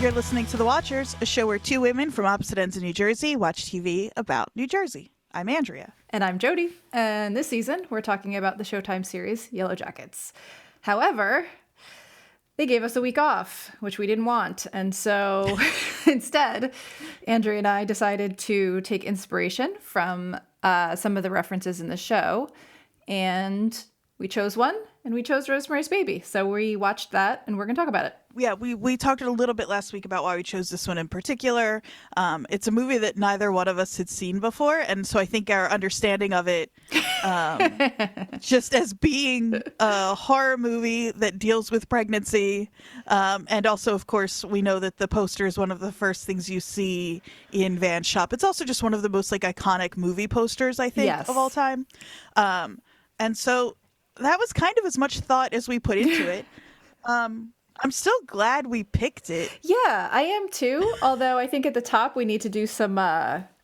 You're listening to The Watchers, a show where two women from opposite ends of New Jersey watch TV about New Jersey. I'm Andrea. And I'm Jodie. And this season, we're talking about the Showtime series, Yellowjackets. However, they gave us a week off, which we didn't want. And so instead, Andrea and I decided to take inspiration from some of the references in the show. And we chose one, and we chose Rosemary's Baby. So we watched that, and we're going to talk about it. Yeah, we talked a little bit last week about why we chose this one in particular. It's a movie that neither one of us had seen before, and so I think our understanding of it, just as being a horror movie that deals with pregnancy, and also, of course, we know that the poster is one of the first things you see in Van Shop. It's also just one of the most iconic movie posters, I think, of all time. And so that was kind of as much thought as we put into it. I'm still glad we picked it. Yeah, I am too. Although I think at the top we need to do some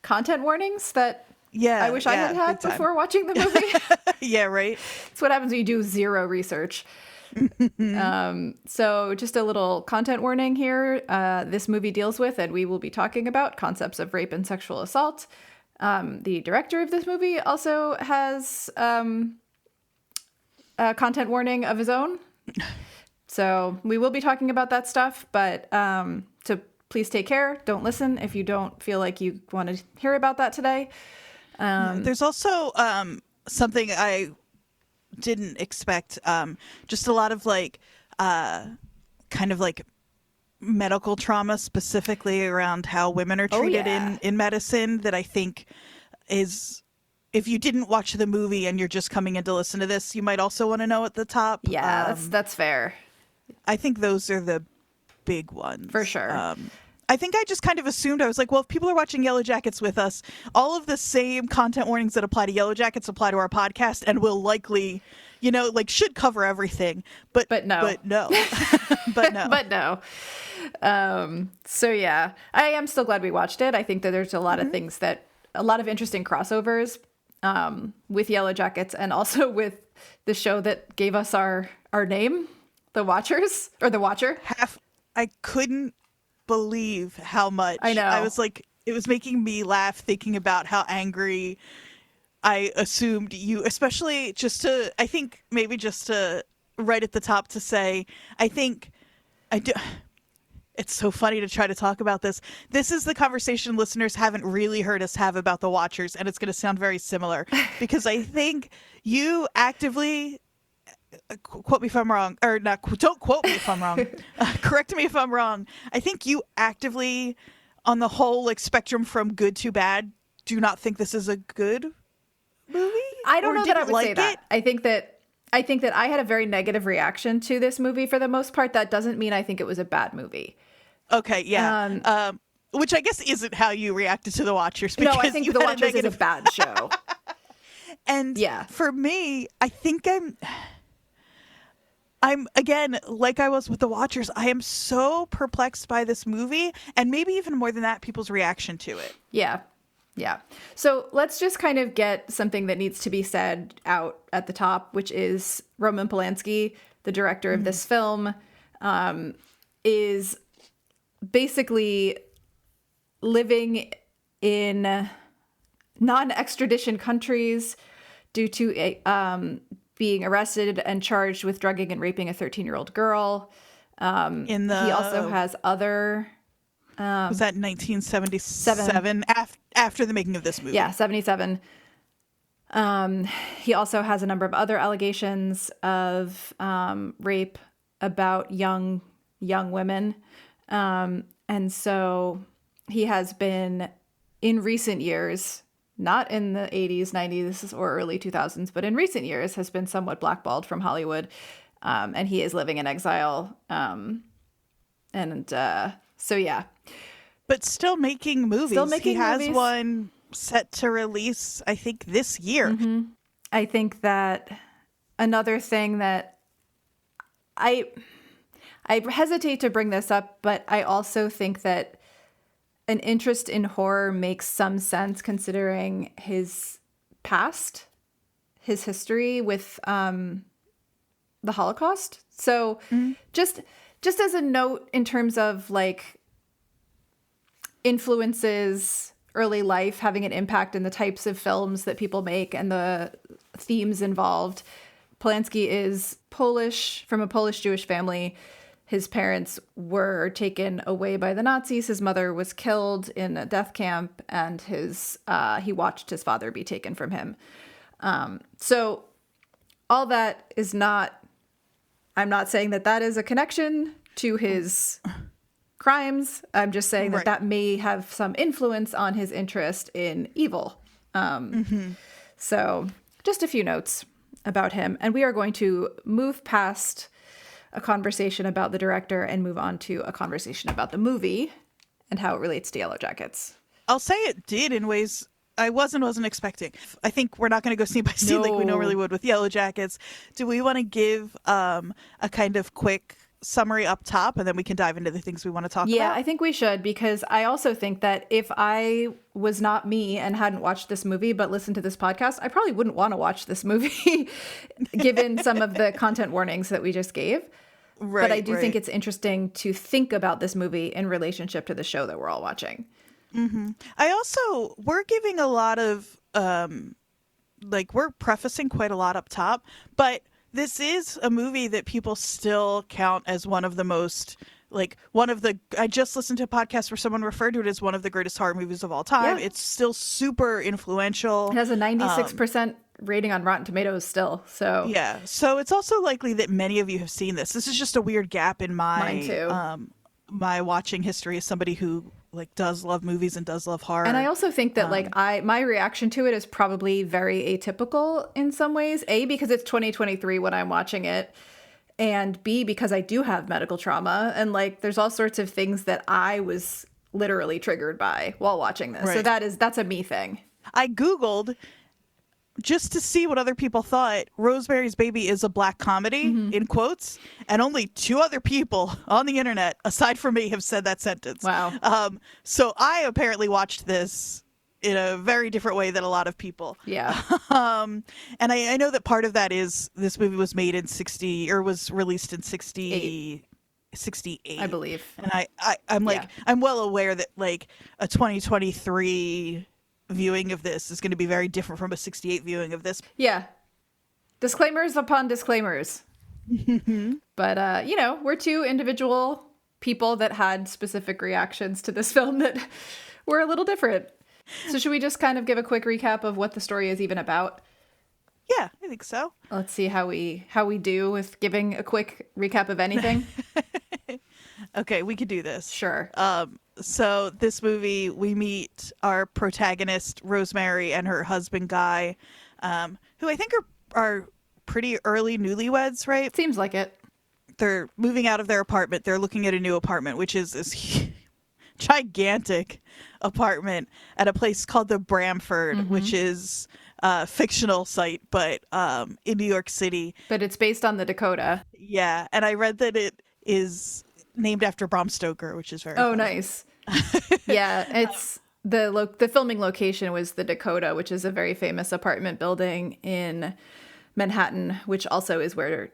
content warnings that I wish I had before watching the movie. Yeah, right. It's what happens when you do zero research. So just a little content warning here. This movie deals with, and we will be talking about, concepts of rape and sexual assault. The director of this movie also has a content warning of his own. So we will be talking about that stuff, but so please take care. Don't listen if you don't feel like you want to hear about that today. There's also something I didn't expect. Just a lot of kind of medical trauma, specifically around how women are treated in medicine, that I think is, if you didn't watch the movie and you're just coming in to listen to this, you might also want to know at the top. Yeah, that's fair. I think those are the big ones. For sure. I think I just kind of assumed, I was like, well, if people are watching Yellowjackets with us, all of the same content warnings that apply to Yellowjackets apply to our podcast, and will likely, should cover everything. But no. But no. But no. So yeah, I am still glad we watched it. I think that there's a lot of things a lot of interesting crossovers with Yellowjackets, and also with the show that gave us our name, The Watchers, or The Watcher. I couldn't believe how much. I know. I was like, it was making me laugh thinking about how angry I assumed you, especially I think maybe just to right at the top to say, I think I do. It's so funny to try to talk about this. This is the conversation listeners haven't really heard us have about The Watchers, and it's going to sound very similar, because I think you actively, quote me if I'm wrong, or not, don't quote me if I'm wrong, correct me if I'm wrong. I think you actively, on the whole spectrum from good to bad, do not think this is a good movie? I don't know that I would say that. I think that I had a very negative reaction to this movie for the most part. That doesn't mean I think it was a bad movie. Okay, yeah. Which I guess isn't how you reacted to The Watchers. No, I think The Watchers is a bad show. And for me, I think I'm again, like I was with The Watchers, I am so perplexed by this movie, and maybe even more than that, people's reaction to it. Yeah. Yeah. So let's just kind of get something that needs to be said out at the top, which is Roman Polanski, the director of this film, is basically living in non-extradition countries due to being arrested and charged with drugging and raping a 13-year-old girl. He also has other... was that 1977 after the making of this movie? Yeah, 77. He also has a number of other allegations of rape about young women. And so he has been, in recent years, not in the 80s, 90s, or early 2000s, but in recent years has been somewhat blackballed from Hollywood. And he is living in exile. So yeah. But still making movies. He has one set to release, I think, this year. Mm-hmm. I think that another thing that I hesitate to bring this up, but I also think that an interest in horror makes some sense considering his past, his history with the Holocaust. So just as a note in terms of influences early life, having an impact in the types of films that people make and the themes involved. Polanski is Polish, from a Polish Jewish family. His parents were taken away by the Nazis. His mother was killed in a death camp, and he watched his father be taken from him. So all that is not, I'm not saying that that is a connection to his crimes. I'm just saying that that may have some influence on his interest in evil. So just a few notes about him. And we are going to move past a conversation about the director and move on to a conversation about the movie and how it relates to Yellowjackets. I'll say it did in ways I wasn't expecting. I think we're not going to go scene by scene like we normally would with Yellowjackets. Do we want to give a kind of quick summary up top, and then we can dive into the things we want to talk about? Yeah, I think we should, because I also think that if I was not me and hadn't watched this movie but listened to this podcast, I probably wouldn't want to watch this movie given some of the content warnings that we just gave. But I do think it's interesting to think about this movie in relationship to the show that we're all watching. We're giving a lot of, we're prefacing quite a lot up top, but this is a movie that people still count as one of the most, I just listened to a podcast where someone referred to it as one of the greatest horror movies of all time. Yeah. It's still super influential. It has a 96% rating on Rotten Tomatoes still. So yeah. So it's also likely that many of you have seen this. This is just a weird gap in Mine too. My watching history as somebody who does love movies and does love horror. And I also think that my reaction to it is probably very atypical in some ways. A, because it's 2023 when I'm watching it, and B, because I do have medical trauma, and there's all sorts of things that I was literally triggered by while watching this. Right. So that's a me thing. I Googled just to see what other people thought. Rosemary's Baby is a black comedy, in quotes, and only 2 other people on the internet, aside from me, have said that sentence. Wow. So I apparently watched this in a very different way than a lot of people. Yeah. And I know that part of that is this movie was made in was released in 68, I believe. And I'm well aware that a 2023 viewing of this is going to be very different from a 68 viewing of this. Yeah. Disclaimers upon disclaimers. But, we're 2 individual people that had specific reactions to this film that were a little different. So should we just kind of give a quick recap of what the story is even about? Yeah, I think so. Let's see how we do with giving a quick recap of anything. Okay, we could do this. Sure. So this movie, we meet our protagonist, Rosemary, and her husband, Guy, who I think are pretty early newlyweds, right? Seems like it. They're moving out of their apartment. They're looking at a new apartment, which is this gigantic apartment at a place called the Bramford, which is a fictional site, but in New York City. But it's based on the Dakota. Yeah, and I read that it is named after Bram Stoker, which is very funny. Nice. Yeah, it's the filming location was the Dakota, which is a very famous apartment building in Manhattan, which also is where,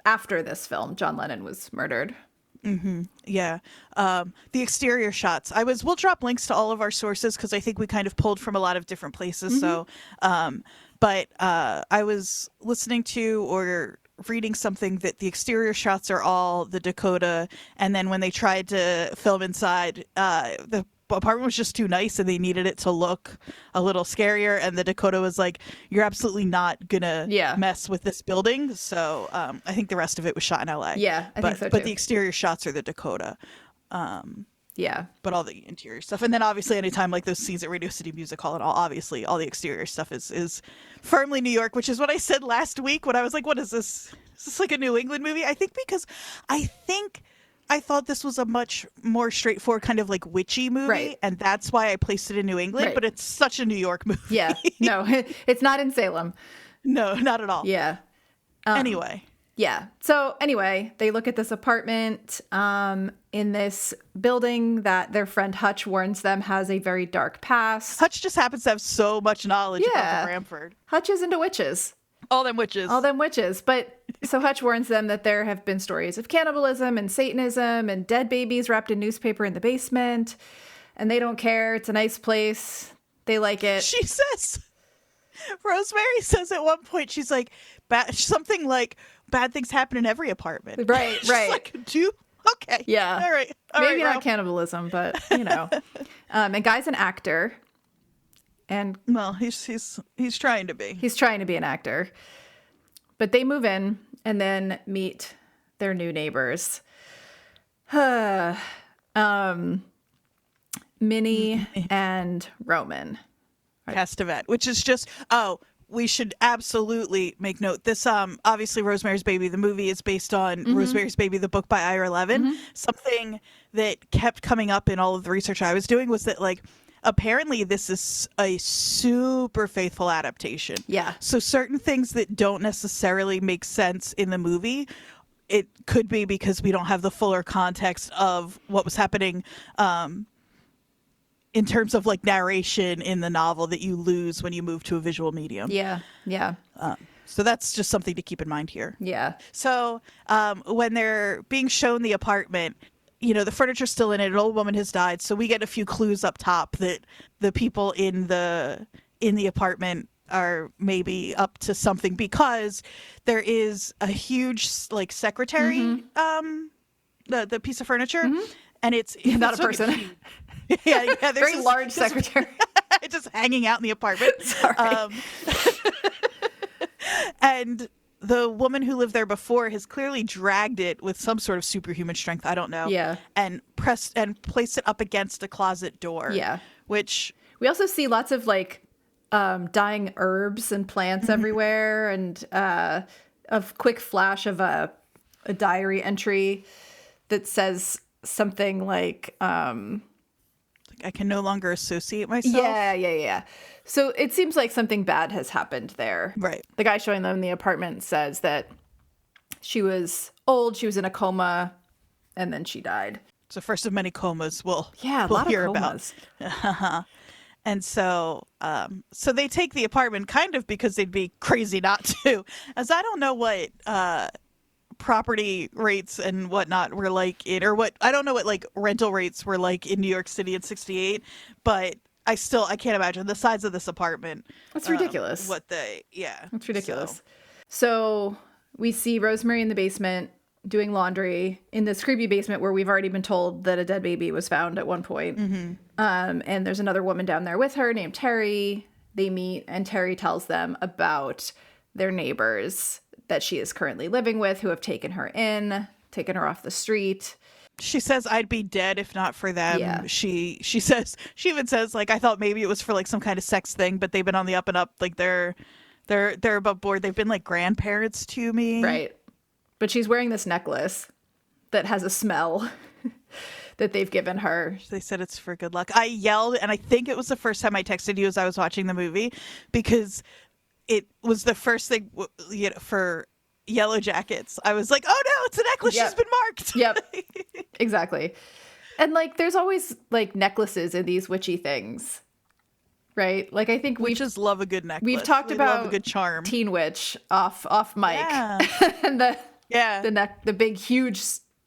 after this film, John Lennon was murdered. Yeah. The exterior shots. We'll drop links to all of our sources because I think we kind of pulled from a lot of different places. So, but I was listening to or reading something that the exterior shots are all the Dakota, and then when they tried to film inside, the apartment was just too nice and they needed it to look a little scarier, and the Dakota was like, you're absolutely not gonna mess with this building. So I think the rest of it was shot in LA. Yeah, I think so too. But the exterior shots are the Dakota. Yeah. But all the interior stuff. And then obviously anytime those scenes at Radio City Music Hall and obviously all the exterior stuff is firmly New York, which is what I said last week when I was like, what is this? Is this like a New England movie? I think because I thought this was a much more straightforward kind of witchy movie. Right. And that's why I placed it in New England. Right. But it's such a New York movie. Yeah. No, it's not in Salem. No, not at all. Yeah. Anyway. Yeah. So anyway, they look at this apartment in this building that their friend Hutch warns them has a very dark past. Hutch just happens to have so much knowledge about the Bramford. Hutch is into witches. All them witches. But so Hutch warns them that there have been stories of cannibalism and Satanism and dead babies wrapped in newspaper in the basement. and they don't care. It's a nice place. They like it. She says, Rosemary says at one point, she's like, something like, bad things happen in every apartment. Right, She's right. like, okay. Yeah. All right. Maybe not Ro. cannibalism, but and Guy's an actor, and Well, he's trying to be. he's trying to be an actor. But they move in and then meet their new neighbors. Minnie and Roman. Castevet, which is just, we should absolutely make note. This, obviously, Rosemary's Baby, the movie is based on Rosemary's Baby, the book by Ira Levin. Something that kept coming up in all of the research I was doing was that, like, apparently this is a super faithful adaptation. Yeah. So certain things that don't necessarily make sense in the movie, it could be because we don't have the fuller context of what was happening in terms of like narration in the novel that you lose when you move to a visual medium. Yeah. Yeah. So that's just something to keep in mind here. Yeah. So when they're being shown the apartment, the furniture's still in it. An old woman has died. So we get a few clues up top that the people in the apartment are maybe up to something, because there is a huge like secretary, the piece of furniture, and it's Not a so person. cute. Yeah, there's Very large secretary. just hanging out in the apartment. Sorry. And the woman who lived there before has clearly dragged it with some sort of superhuman strength, I don't know. Yeah. And placed it up against a closet door. Yeah. Which We also see lots of like dying herbs and plants everywhere, and a quick flash of a diary entry that says something like I can no longer associate myself. yeah. So it seems like something bad has happened there. Right. The guy showing them the apartment says that she was old, she was in a coma, and then she died. It's the first of many comas we'll A lot hear of comas. about. And so they take the apartment kind of because they'd be crazy not to, as I don't know what property rates and whatnot were like I don't know what like rental rates were like in New York City in 68, but I can't imagine the size of this apartment. That's ridiculous. It's ridiculous. So we see Rosemary in the basement doing laundry in this creepy basement where we've already been told that a dead baby was found at one point. And there's another woman down there with her named Terry. They meet, and Terry tells them about their neighbors that she is currently living with, who have taken her off the street. She says, I'd be dead if not for them. Yeah. She even says, like, I thought maybe it was for like some kind of sex thing, but they've been on the up and up. Like they're above board. They've been like grandparents to me. Right. But she's wearing this necklace that has a smell that they've given her. They said it's for good luck. I yelled, and I think it was the first time I texted you as I was watching the movie, because it was the first thing for Yellowjackets. I was like, oh no, it's a necklace. Yep. She's been marked. Yep. Exactly. And like there's always like necklaces in these witchy things. Right? Like I think we just love a good necklace. We've talked we about love a good charm. Teen Witch off mic. Yeah. And the big huge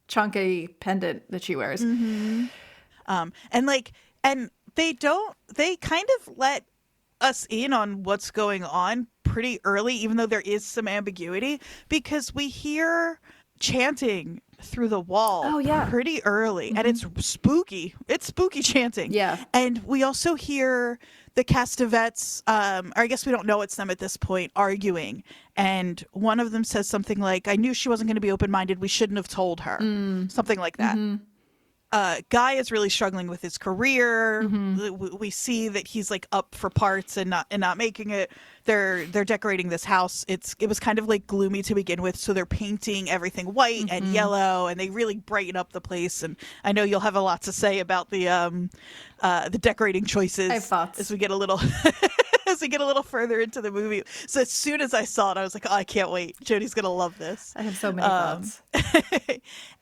chunky pendant that she wears. And they kind of let us in on what's going on pretty early, even though there is some ambiguity, because we hear chanting through the wall pretty early, and it's spooky. It's spooky chanting. Yeah. And we also hear the Castevets, or I guess we don't know it's them at this point, arguing. And one of them says something like, I knew she wasn't going to be open-minded. We shouldn't have told her. Something like that. Guy is really struggling with his career. We see that he's like up for parts and not making it. They're decorating this house. It was kind of like gloomy to begin with, so they're painting everything white and yellow, and they really brighten up the place. And I know you'll have a lot to say about the decorating choices. I have thoughts as we get a little as we get a little further into the movie. So as soon as I saw it, I was like, oh, I can't wait. Jodie's gonna love this. I have so many thoughts.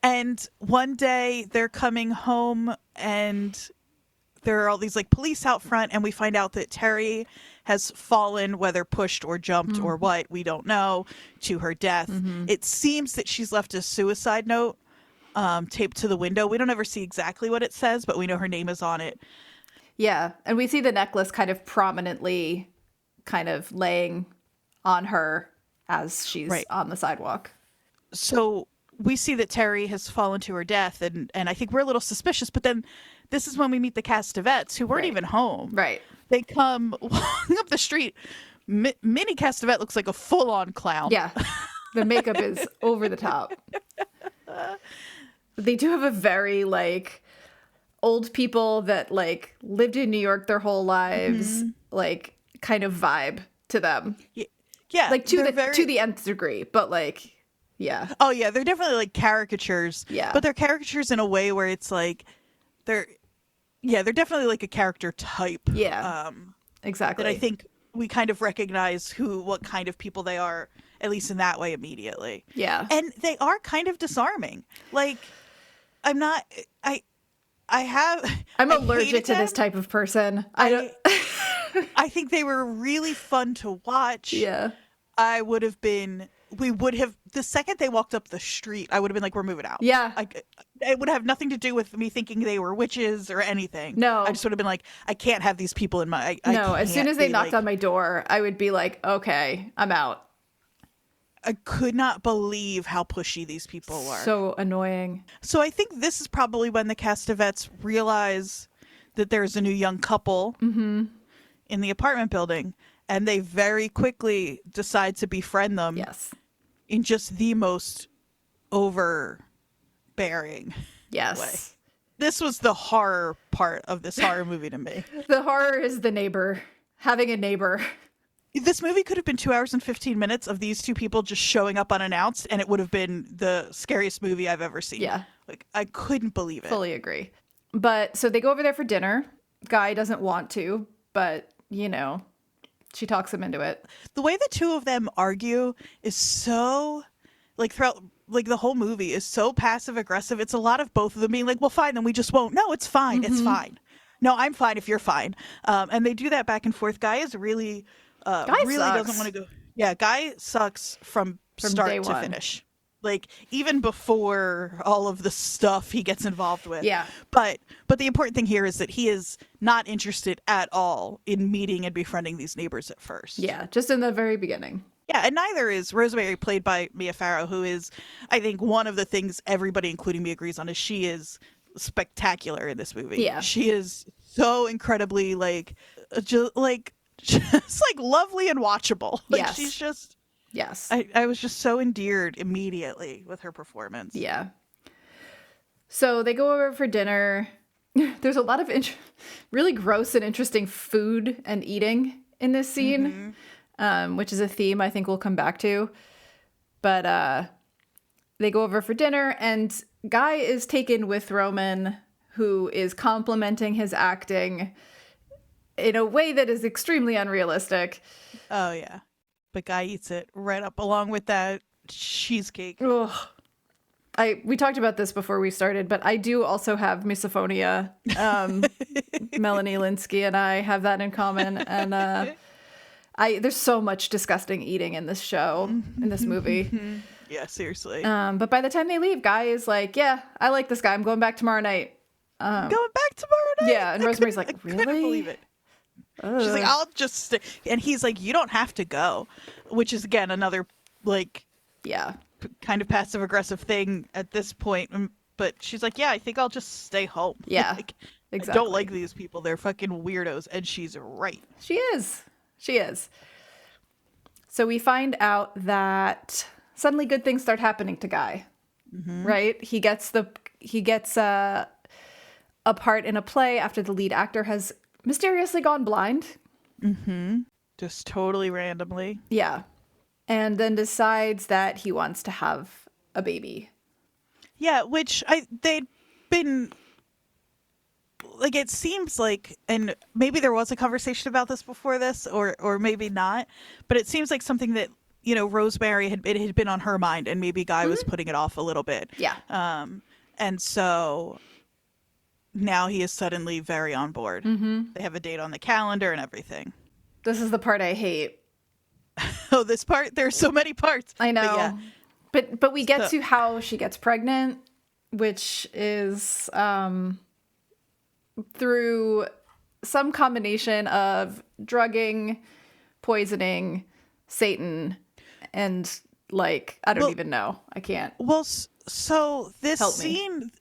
And one day they're coming home, and there are all these like police out front, and we find out that Terry has fallen, whether pushed or jumped or what, we don't know, to her death. It seems that she's left a suicide note taped to the window. We don't ever see exactly what it says, but we know her name is on it. Yeah. And we see the necklace kind of prominently kind of laying on her as she's on the sidewalk. So we see that Terry has fallen to her death, and I think we're a little suspicious, but then this is when we meet the Castavets, who weren't even home. Right. They come walking up the street. Minnie Castavet looks like a full-on clown. Yeah. The makeup is over the top. They do have a very, like, old people that, like, lived in New York their whole lives, like, kind of vibe to them. Yeah. Like, to the nth degree, but, like, yeah. Oh, yeah, they're definitely, like, caricatures. Yeah. But they're caricatures in a way where it's, like, they're definitely, like, a character type. Yeah, exactly. That I think we kind of recognize what kind of people they are, at least in that way, immediately. Yeah. And they are kind of disarming. Like, I'm allergic to this type of person. I think they were really fun to watch. Yeah. The second they walked up the street, I would have been like, we're moving out. Yeah. It would have nothing to do with me thinking they were witches or anything. No. I just would have been like, I can't have these people in my... as soon as they knocked on my door, I would be like, okay, I'm out. I could not believe how pushy these people were. So annoying. So I think this is probably when the Castavets realize that there's a new young couple in the apartment building, and they very quickly decide to befriend them. Yes. In just the most overbearing way. This was the horror part of this horror movie to me. The horror is the neighbor. Having a neighbor. This movie could have been 2 hours and 15 minutes of these two people just showing up unannounced, and it would have been the scariest movie I've ever seen. Yeah. Like, I couldn't believe it. Fully agree. But so they go over there for dinner. Guy doesn't want to, but, you know, she talks him into it. The way the two of them argue is so, like, throughout, like, the whole movie is so passive aggressive. It's a lot of both of them being like, well, fine, then we just won't. No, it's fine. It's fine. No, I'm fine if you're fine. And they do that back and forth. Guy is really really sucks. doesn't want to go. Yeah, Guy sucks from start day to one. finish. Like, even before all of the stuff he gets involved with. Yeah. But the important thing here is that he is not interested at all in meeting and befriending these neighbors at first. Yeah, just in the very beginning. Yeah, and neither is Rosemary, played by Mia Farrow, who is, I think, one of the things everybody, including me, agrees on is she is spectacular in this movie. Yeah. She is so incredibly, like, just like lovely and watchable. Like, yes. She's just... Yes. I was just so endeared immediately with her performance. Yeah. So they go over for dinner. There's a lot of really gross and interesting food and eating in this scene, which is a theme I think we'll come back to. But they go over for dinner, and Guy is taken with Roman, who is complimenting his acting in a way that is extremely unrealistic. Oh, yeah. But Guy eats it right up along with that cheesecake. Ugh. We talked about this before we started, but I do also have misophonia. Melanie Linsky and I have that in common. And there's so much disgusting eating in this show, in this movie. Yeah, seriously. But by the time they leave, Guy is like, yeah, I like this guy. I'm going back tomorrow night. Going back tomorrow night? Yeah, and Rosemary's like, really? I couldn't believe it. She's like, I'll just stay. And he's like, you don't have to go. Which is, again, another, like, kind of passive aggressive thing at this point. But she's like, yeah, I think I'll just stay home. Yeah, like, exactly. I don't like these people. They're fucking weirdos. And she's right. She is. She is. So we find out that suddenly good things start happening to Guy. Right? He gets a part in a play after the lead actor has mysteriously gone blind. Just totally randomly. Yeah. And then decides that he wants to have a baby. Yeah, which they'd been, like, it seems like, and maybe there was a conversation about this before this, or maybe not, but it seems like something that, you know, Rosemary had been on her mind, and maybe Guy was putting it off a little bit. Yeah. And so now he is suddenly very on board. They have a date on the calendar and everything. This is the part I hate. Oh, this part? There's so many parts. I know. But we get to how she gets pregnant, which is through some combination of drugging, poisoning, Satan, and like, I don't even know. I can't. Well, so this Help me. scene,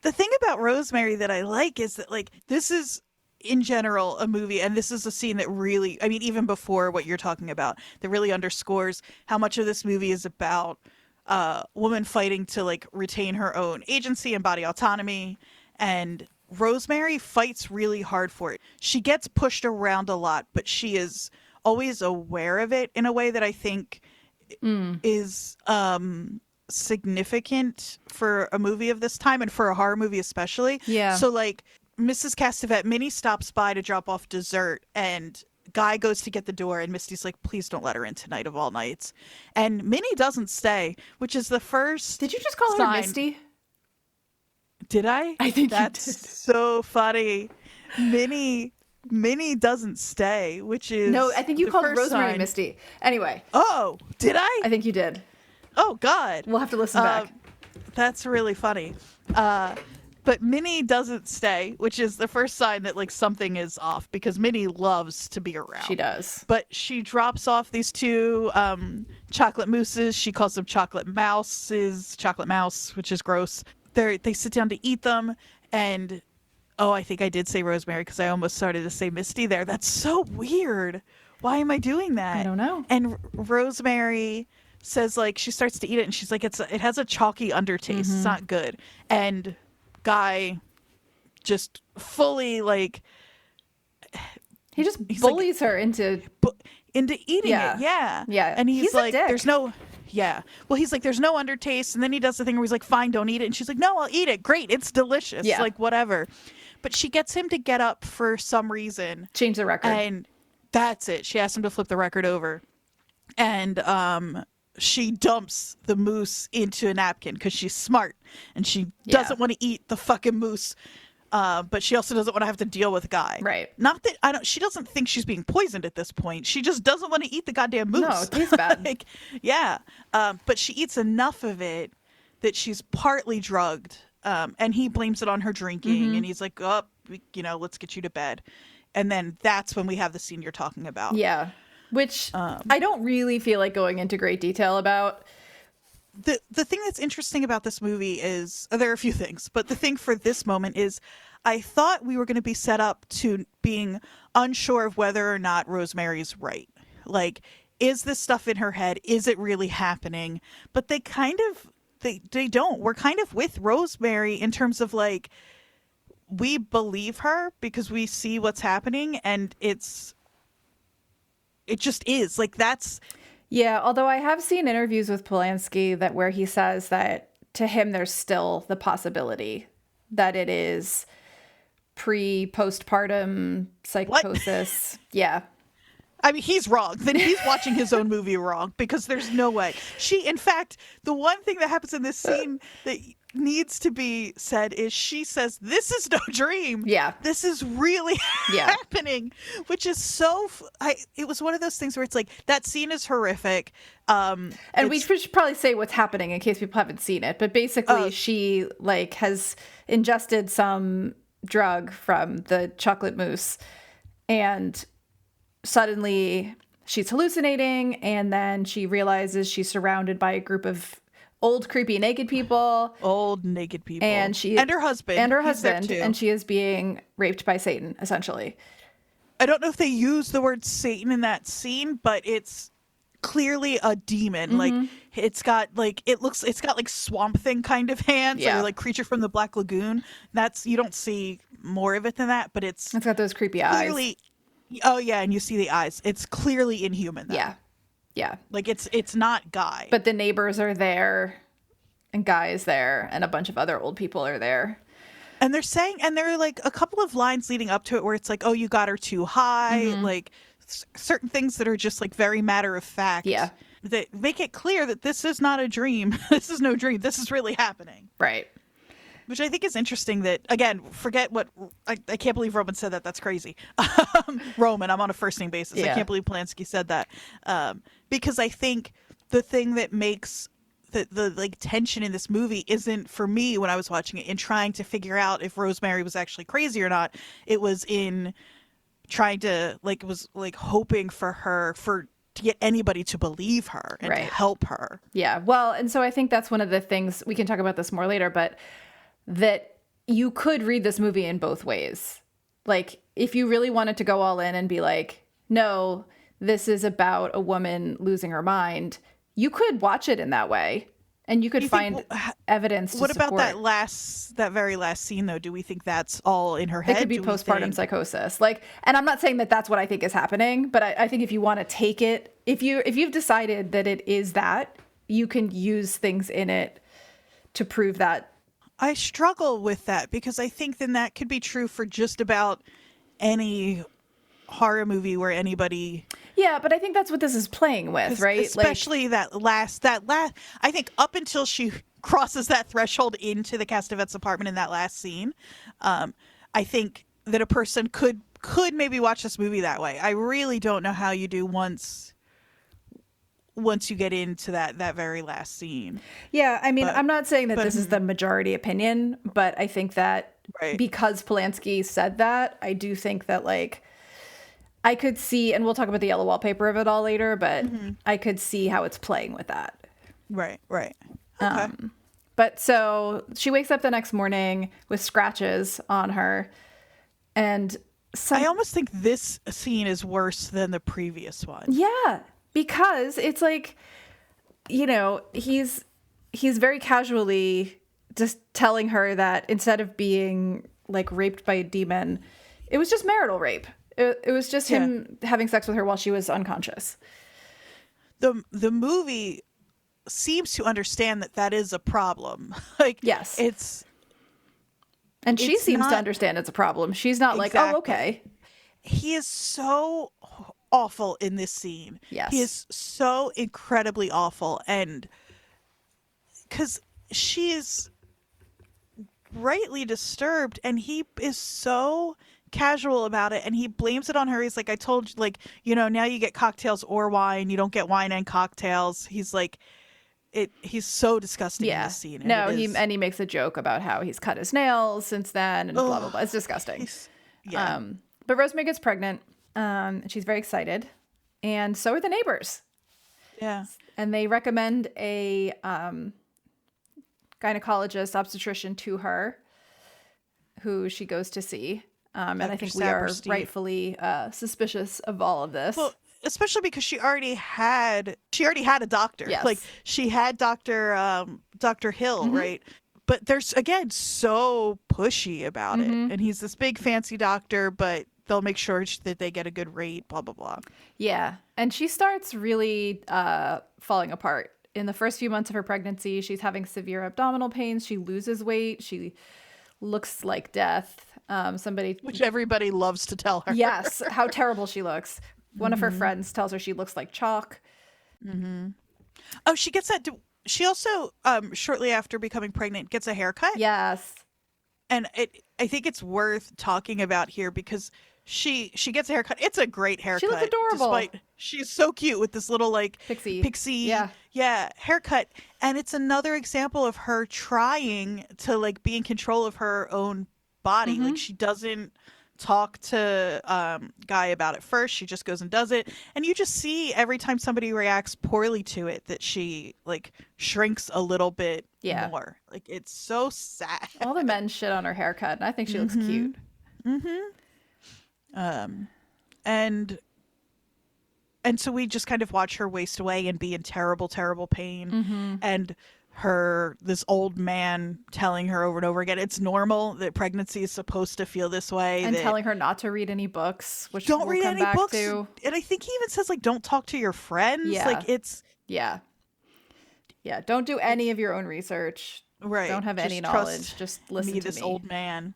the thing about Rosemary that I like is that, like, this is in general a movie, and this is a scene that really, I mean, even before what you're talking about, that really underscores how much of this movie is about woman fighting to, like, retain her own agency and body autonomy. And Rosemary fights really hard for it. She gets pushed around a lot, but she is always aware of it in a way that I think is significant for a movie of this time, and for a horror movie especially. Yeah. So, like, Mrs. Castevet, Minnie stops by to drop off dessert, and Guy goes to get the door, and Misty's like, please don't let her in tonight of all nights. And Minnie doesn't stay, which is the first Did you just call her sign. Misty? Did I? I think that's you did. so funny. Minnie doesn't stay, which is No, I think you the called first Rosemary sign. Misty. Anyway, Oh, did I? I think you did. Oh God. We'll have to listen back. That's really funny. But Minnie doesn't stay, which is the first sign that, like, something is off, because Minnie loves to be around. She does. But she drops off these two chocolate mousses. She calls them chocolate mouse, which is gross. They sit down to eat them, and I think I did say Rosemary because I almost started to say Misty there. That's so weird. Why am I doing that? I don't know. And Rosemary says, like, she starts to eat it, and she's like, it has a chalky undertaste. It's not good. And Guy just fully, like, He just he's bullies her into into eating Yeah. it. Yeah. Yeah. And he's He's a like, dick. there's no, yeah. Well, he's like, there's no undertaste. And then he does the thing where he's like, fine, don't eat it. And she's like, no, I'll eat it. Great. It's delicious. Yeah. Like, whatever. But she gets him to get up for some reason. change the record. And that's it. She asks him to flip the record over. And she dumps the moose into a napkin because she's smart. And she doesn't want to eat the fucking moose. But she also doesn't want to have to deal with Guy. Right. Not that she doesn't think she's being poisoned at this point. She just doesn't want to eat the goddamn moose. No, it tastes bad. Like, yeah. But she eats enough of it that she's partly drugged. And he blames it on her drinking. And he's like, let's get you to bed. And then that's when we have the scene you're talking about. Yeah. Which I don't really feel like going into great detail about. The thing that's interesting about this movie is there are a few things, but the thing for this moment is I thought we were going to be set up to being unsure of whether or not Rosemary's right. Like, is this stuff in her head? Is it really happening? But they kind of, they don't. We're kind of with Rosemary in terms of, like, we believe her because we see what's happening, and it just is. Like, that's... Yeah, although I have seen interviews with Polanski where he says that to him there's still the possibility that it is postpartum psychosis. What? Yeah. I mean, he's wrong. Then he's watching his own movie wrong, because there's no way. In fact, the one thing that happens in this scene that needs to be said is she says, this is no dream. Yeah. This is really happening, which is so... it was one of those things where it's like, that scene is horrific. And we should probably say what's happening in case people haven't seen it. But basically, she, like, has ingested some drug from the chocolate mousse, and suddenly she's hallucinating, and then she realizes she's surrounded by a group of old creepy naked people, and her husband, and she is being raped by Satan, essentially. I don't know if they use the word Satan in that scene, but it's clearly a demon. Like, it's got like Swamp Thing kind of hands, or like Creature from the Black Lagoon. You don't see more of it than that, but it's got those creepy clearly, eyes. Oh yeah, and you see the eyes. It's clearly inhuman though. Yeah. Like, it's not Guy. But the neighbors are there, and Guy is there, and a bunch of other old people are there. And they're saying, and there are like a couple of lines leading up to it where it's like, oh, you got her too high. Like, certain things that are just like very matter of fact. Yeah. That make it clear that this is not a dream. This is no dream. This is really happening. Right. Which I think is interesting that, again, forget what, I can't believe Roman said that. That's crazy. Roman, I'm on a first name basis. Yeah. I can't believe Polanski said that. Because I think the thing that makes the like tension in this movie isn't for me when I was watching it in trying to figure out if Rosemary was actually crazy or not. It was in trying to like, was like hoping for her to get anybody to believe her and to help her. Yeah. Well, and so I think that's one of the things, we can talk about this more later, but that you could read this movie in both ways. Like, if you really wanted to go all in and be like, no, this is about a woman losing her mind, you could watch it in that way, and you could find evidence to What about support. that very last scene, though? Do we think that's all in her head? It could be postpartum psychosis. Like, and I'm not saying that that's what I think is happening, but I think if you want to take it, if you've decided that it is that, you can use things in it to prove that. I struggle with that because I think then that could be true for just about any horror movie where anybody. Yeah, but I think that's what this is playing with, right? Especially like, that last. I think up until she crosses that threshold into the Castavet's apartment in that last scene, I think that a person could maybe watch this movie that way. I really don't know how you do once you get into that very last scene. Yeah, I mean, I'm not saying that this is the majority opinion, but I think that because Polanski said that, I do think that, like, I could see, and we'll talk about the yellow wallpaper of it all later, but I could see how it's playing with that. Right. Okay. But so she wakes up the next morning with scratches on her, and I almost think this scene is worse than the previous one. Yeah, because it's like, you know, he's very casually just telling her that instead of being like raped by a demon, it was just marital rape. It was just him having sex with her while she was unconscious. The movie seems to understand that is a problem. Like, yes, and she seems to understand it's a problem. She's not like, oh, okay. He is so awful in this scene. Yes. He is so incredibly awful. And because she is rightly disturbed and he is so casual about it and he blames it on her. He's like, I told you, like, you know, now you get cocktails or wine. You don't get wine and cocktails. He's like, he's so disgusting in this scene. No, he makes a joke about how he's cut his nails since then and blah, blah, blah. It's disgusting. But Rosemary gets pregnant. And she's very excited, and so are the neighbors. Yeah, and they recommend a gynecologist, obstetrician to her, who she goes to see. And I think we are rightfully suspicious of all of this. Well, especially because she already had a doctor. Yes. Like she had Dr. Hill, right? But there's again so pushy about it, and he's this big fancy doctor, but they'll make sure that they get a good rate, blah, blah, blah. Yeah. And she starts really falling apart. In the first few months of her pregnancy, she's having severe abdominal pains. She loses weight. She looks like death. Which everybody loves to tell her. Yes. How terrible she looks. One of her friends tells her she looks like chalk. Oh, she gets that. She also, shortly after becoming pregnant, gets a haircut. Yes. And I think it's worth talking about here because she gets a haircut. It's a great haircut. She looks adorable. She's so cute with this little like pixie haircut. And it's another example of her trying to like be in control of her own body. Like she doesn't talk to Guy about it first. She just goes and does it. And you just see every time somebody reacts poorly to it that she like shrinks a little bit more. Like it's so sad. All the men shit on her haircut and I think she looks cute. And so we just kind of watch her waste away and be in terrible, terrible pain. And this old man telling her over and over again it's normal, that pregnancy is supposed to feel this way, and telling her not to read any books, which don't we'll read come any back books to. And I think he even says like don't talk to your friends. Like it's don't do any of your own research, don't have any knowledge, just listen to this old man.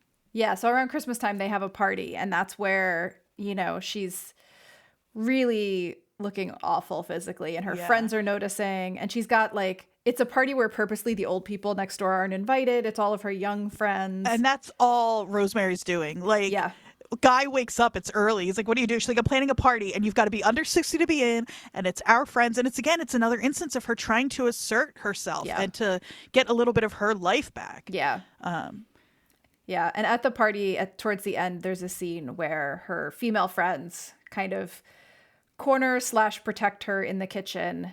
So around Christmas time they have a party, and that's where, you know, she's really looking awful physically, and her friends are noticing, and she's got like, it's a party where purposely the old people next door aren't invited. It's all of her young friends. And that's all Rosemary's doing. Like, Guy wakes up, it's early. He's like, what are you doing? She's like, I'm planning a party and you've got to be under 60 to be in, and it's our friends. And it's another instance of her trying to assert herself and to get a little bit of her life back. Yeah. Yeah. And at the party towards the end, there's a scene where her female friends kind of corner/protect her in the kitchen.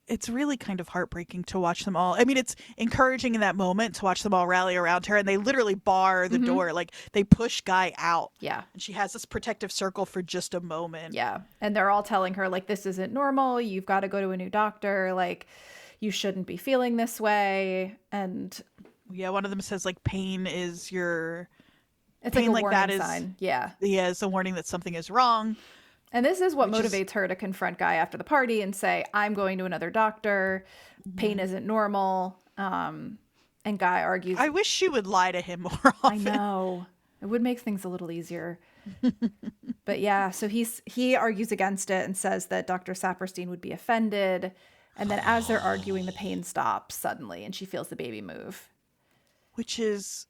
It's really kind of heartbreaking to watch them all. I mean, it's encouraging in that moment to watch them all rally around her, and they literally bar the door. Like, they push Guy out. Yeah. And she has this protective circle for just a moment. Yeah. And they're all telling her, like, this isn't normal. You've got to go to a new doctor. Like, you shouldn't be feeling this way. And yeah, one of them says, like, pain is your... It's pain like a warning that is, sign. Yeah. Yeah, it's a warning that something is wrong. And this is what motivates her to confront Guy after the party and say, I'm going to another doctor. Pain isn't normal. And Guy argues. I wish she would lie to him more often. I know. It would make things a little easier. But yeah, so he argues against it and says that Dr. Saperstein would be offended. And then as they're arguing, the pain stops suddenly and she feels the baby move. Which is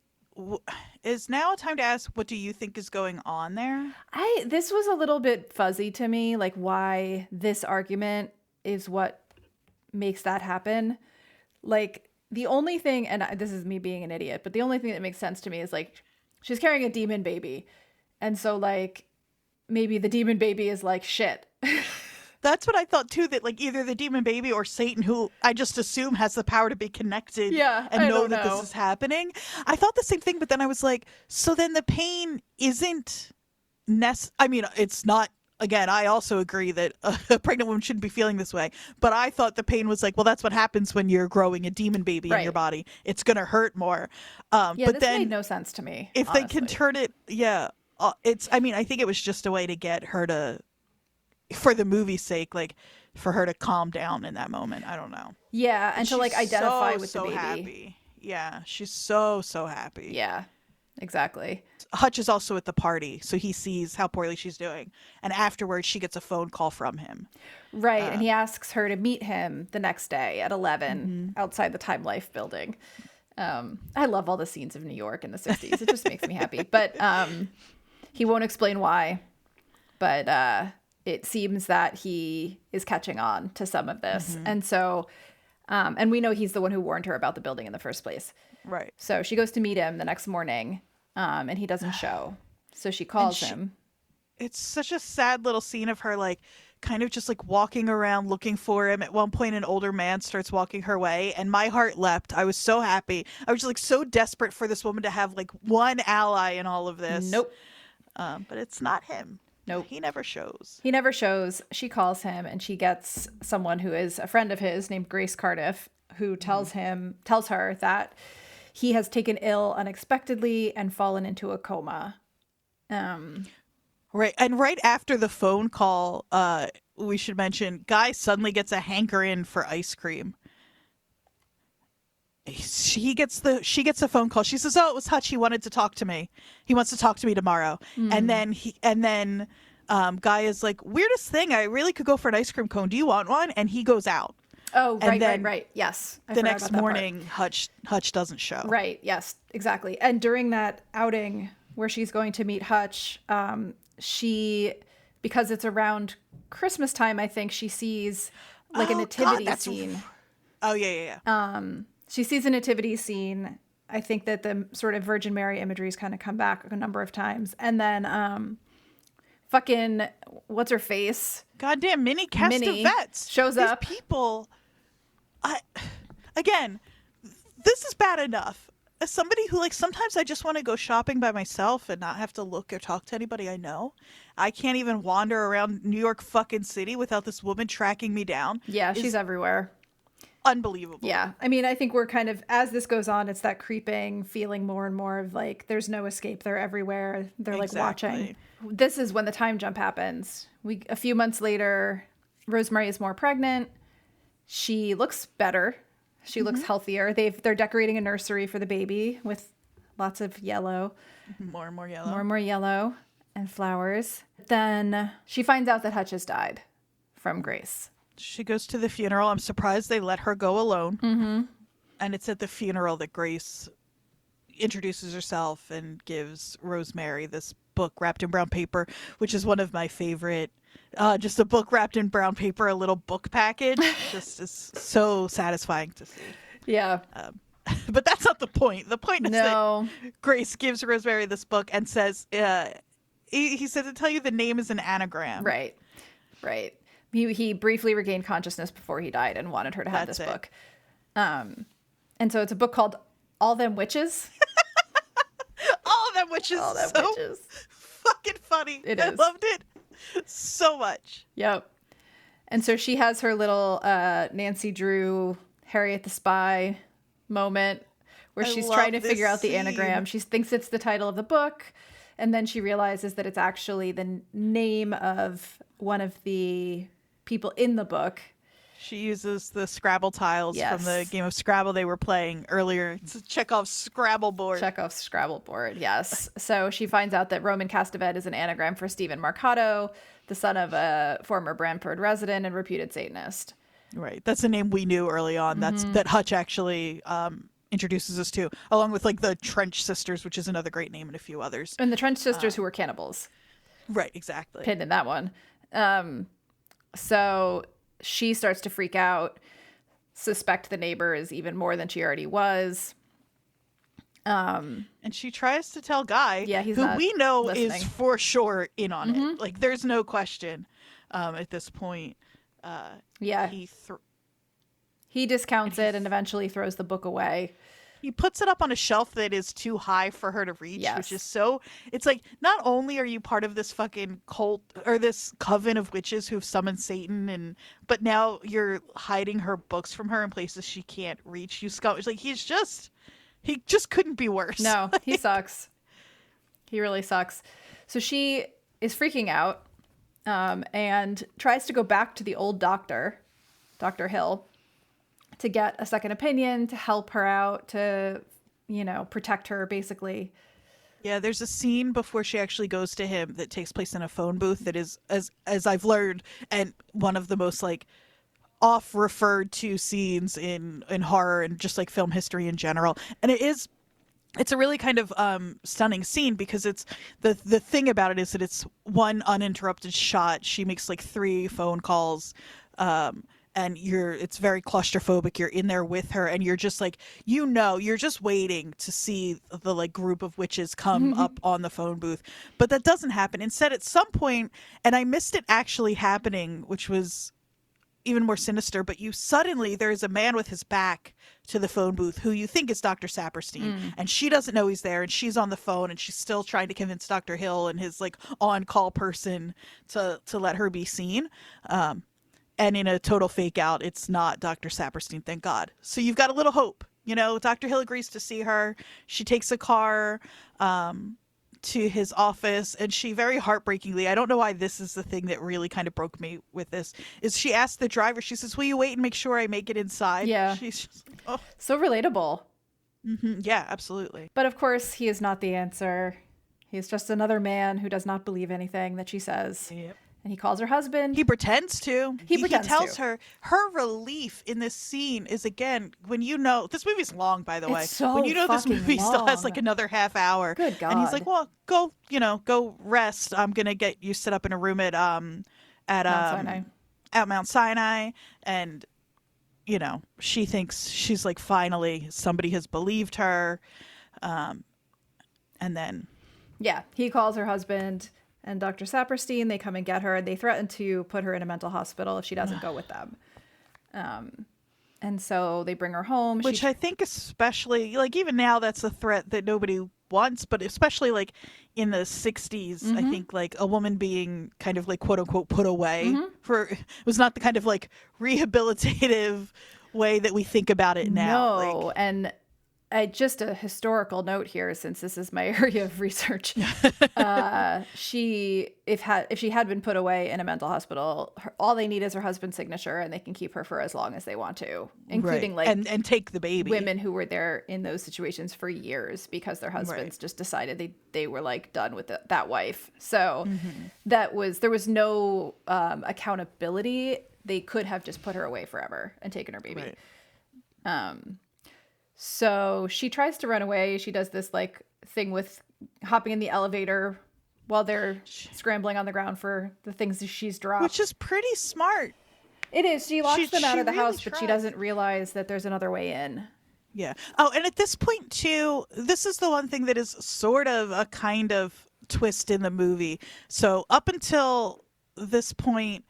now a time to ask, what do you think is going on there? This was a little bit fuzzy to me, like why this argument is what makes that happen. Like the only thing, and this is me being an idiot, but the only thing that makes sense to me is like she's carrying a demon baby. And so like maybe the demon baby is like shit. That's what I thought too, that like either the demon baby or Satan, who I just assume has the power to be connected and know that this is happening. I thought the same thing, but then I was like, so then the pain isn't I mean, it's not, again, I also agree that a pregnant woman shouldn't be feeling this way, but I thought the pain was like, well, that's what happens when you're growing a demon baby in your body. It's going to hurt more. But this then made no sense to me. If honestly. they can turn it, I mean, I think it was just a way to get her to, for the movie's sake, like for her to calm down in that moment. I don't know. Yeah, and to like identify with the baby. Happy. Yeah, she's so happy. Yeah, exactly. Hutch is also at the party, so he sees how poorly she's doing, and afterwards she gets a phone call from him. Right, and he asks her to meet him the next day at 11 outside the Time Life building. I love all the scenes of New York in the 60s. It just makes me happy. But he won't explain why. But it seems that he is catching on to some of this. And so, and we know he's the one who warned her about the building in the first place. Right. So she goes to meet him the next morning, and he doesn't show. So she calls him. It's such a sad little scene of her, like, kind of just, like, walking around looking for him. At one point, an older man starts walking her way, and my heart leapt. I was so happy. I was just, like, so desperate for this woman to have, like, one ally in all of this. Nope. But it's not him. Nope. He never shows. He never shows. She calls him and she gets someone who is a friend of his named Grace Cardiff, who tells her that he has taken ill unexpectedly and fallen into a coma. Right. And right after the phone call, we should mention, Guy suddenly gets a hankering for ice cream. She gets a phone call. She says, "Oh, it was Hutch. He wanted to talk to me. He wants to talk to me tomorrow." And then Guy is like, "Weirdest thing. I really could go for an ice cream cone. Do you want one?" And he goes out. Oh, right. Yes. The next morning, Hutch doesn't show. Right. Yes, exactly. And during that outing where she's going to meet Hutch, because it's around Christmas time, I think she sees like a nativity scene. Oh yeah. She sees a nativity scene. I think that the sort of Virgin Mary imagery has kind of come back a number of times. And then fucking, what's her face? Goddamn Minnie Castavets shows up. These people, again, this is bad enough. As somebody who, like, sometimes I just want to go shopping by myself and not have to look or talk to anybody I know. I can't even wander around New York fucking city without this woman tracking me down. Yeah, she's everywhere. Unbelievable. Yeah. I mean, I think we're kind of, as this goes on, it's that creeping feeling more and more of like, there's no escape. They're everywhere. They're like watching. This is when the time jump happens. A few months later, Rosemary is more pregnant. She looks better. She looks healthier. They're decorating a nursery for the baby with lots of yellow. More and more yellow. More and more yellow and flowers. Then she finds out that Hutch has died from Grace. She goes to the funeral. I'm surprised they let her go alone. And it's at the funeral that Grace, introduces herself and gives Rosemary this book wrapped in brown paper, which is one of my favorite. Just a book wrapped in brown paper, a little book package, just is so satisfying to see. Yeah. But that's not the point. The point is No. that Grace gives Rosemary this book and says, he said to tell you the name is an anagram. Right. Right. He briefly regained consciousness before he died and wanted her to have That's this it. book. And so it's a book called All Them Witches. All of them, which is All Them so Witches. fucking funny. It I is. loved it so much. Yep. And so she has her little Nancy Drew, Harriet the Spy moment where I she's love trying to this figure out the scene. anagram. She thinks it's the title of the book. And then she realizes that it's actually the name of one of the people in the book. She uses the Scrabble tiles Yes. from the game of Scrabble they were playing earlier. It's Chekhov's Scrabble board. Chekhov's Scrabble board, yes. So she finds out that Roman Castevet is an anagram for Stephen Marcato, the son of a former Branford resident and reputed Satanist. Right. That's a name we knew early on. That Hutch actually introduces us to, along with like the Trench Sisters, which is another great name, and a few others. And the Trench Sisters who were cannibals. Right, exactly. Pinned in that one. So she starts to freak out, suspect the neighbors even more than she already was. And she tries to tell Guy, Yeah, he's who not we know listening. is for sure in on it. Like, there's no question at this point. Yeah. He He discounts it and eventually throws the book away. He puts it up on a shelf that is too high for her to reach, Yes. which is so... It's like, not only are you part of this fucking cult, or this coven of witches who've summoned Satan, but now you're hiding her books from her in places she can't reach. You scum... It's like, he just couldn't be worse. No, he sucks. He really sucks. So she is freaking out and tries to go back to the old doctor, Dr. Hill, to get a second opinion, to help her out, to, protect her, basically. Yeah, there's a scene before she actually goes to him that takes place in a phone booth that is, as I've learned, and one of the most, like, off referred to scenes in horror and just like film history in general. And it's a really kind of stunning scene because it's the thing about it is that it's one uninterrupted shot. She makes like 3 phone calls, and it's very claustrophobic. You're in there with her and you're just like, you're just waiting to see the like group of witches come up on the phone booth. But that doesn't happen. Instead, at some point, and I missed it actually happening, which was even more sinister, but there's a man with his back to the phone booth who you think is Dr. Saperstein, and she doesn't know he's there, and she's on the phone, and she's still trying to convince Dr. Hill and his like on-call person to let her be seen. And in a total fake out, it's not Dr. Saperstein, thank God. So you've got a little hope. Dr. Hill agrees to see her. She takes a car to his office, and she very heartbreakingly, I don't know why this is the thing that really kind of broke me with this, is she asked the driver, she says, will you wait and make sure I make it inside? Yeah. She's just like, oh. So relatable. Yeah, absolutely. But of course, he is not the answer. He's just another man who does not believe anything that she says. Yep. And he calls her husband. He pretends to. He pretends tells to. her relief in this scene is, again, when this movie's long, by the way. It's so when you know this fucking movie still has long. like another half hour. Good God. And he's like, well, go rest. I'm going to get you set up in a room at Mount Sinai. At Mount Sinai. And, she thinks she's like, finally, somebody has believed her. And then. Yeah, he calls her husband and Dr. Saperstein. They come and get her. They threaten to put her in a mental hospital if she doesn't go with them. And so they bring her home. Which I think especially, like, even now that's a threat that nobody wants, but especially like in the 60s, I think like a woman being kind of like quote unquote put away it was not the kind of like rehabilitative way that we think about it now. No, Like, and just a historical note here, since this is my area of research. If she had been put away in a mental hospital, all they need is her husband's signature, and they can keep her for as long as they want to, including right. like and take the baby. women who were there in those situations for years because their husbands just decided they were like done with that wife. So there was no accountability. They could have just put her away forever and taken her baby. Right. So she tries to run away. She does this like thing with hopping in the elevator while they're scrambling on the ground for the things that she's dropped. Which is pretty smart. It is. She locks them out of the really house, but she tries. doesn't realize that there's another way in. Yeah. Oh, and at this point, too, this is the one thing that is sort of a kind of twist in the movie. So up until this point,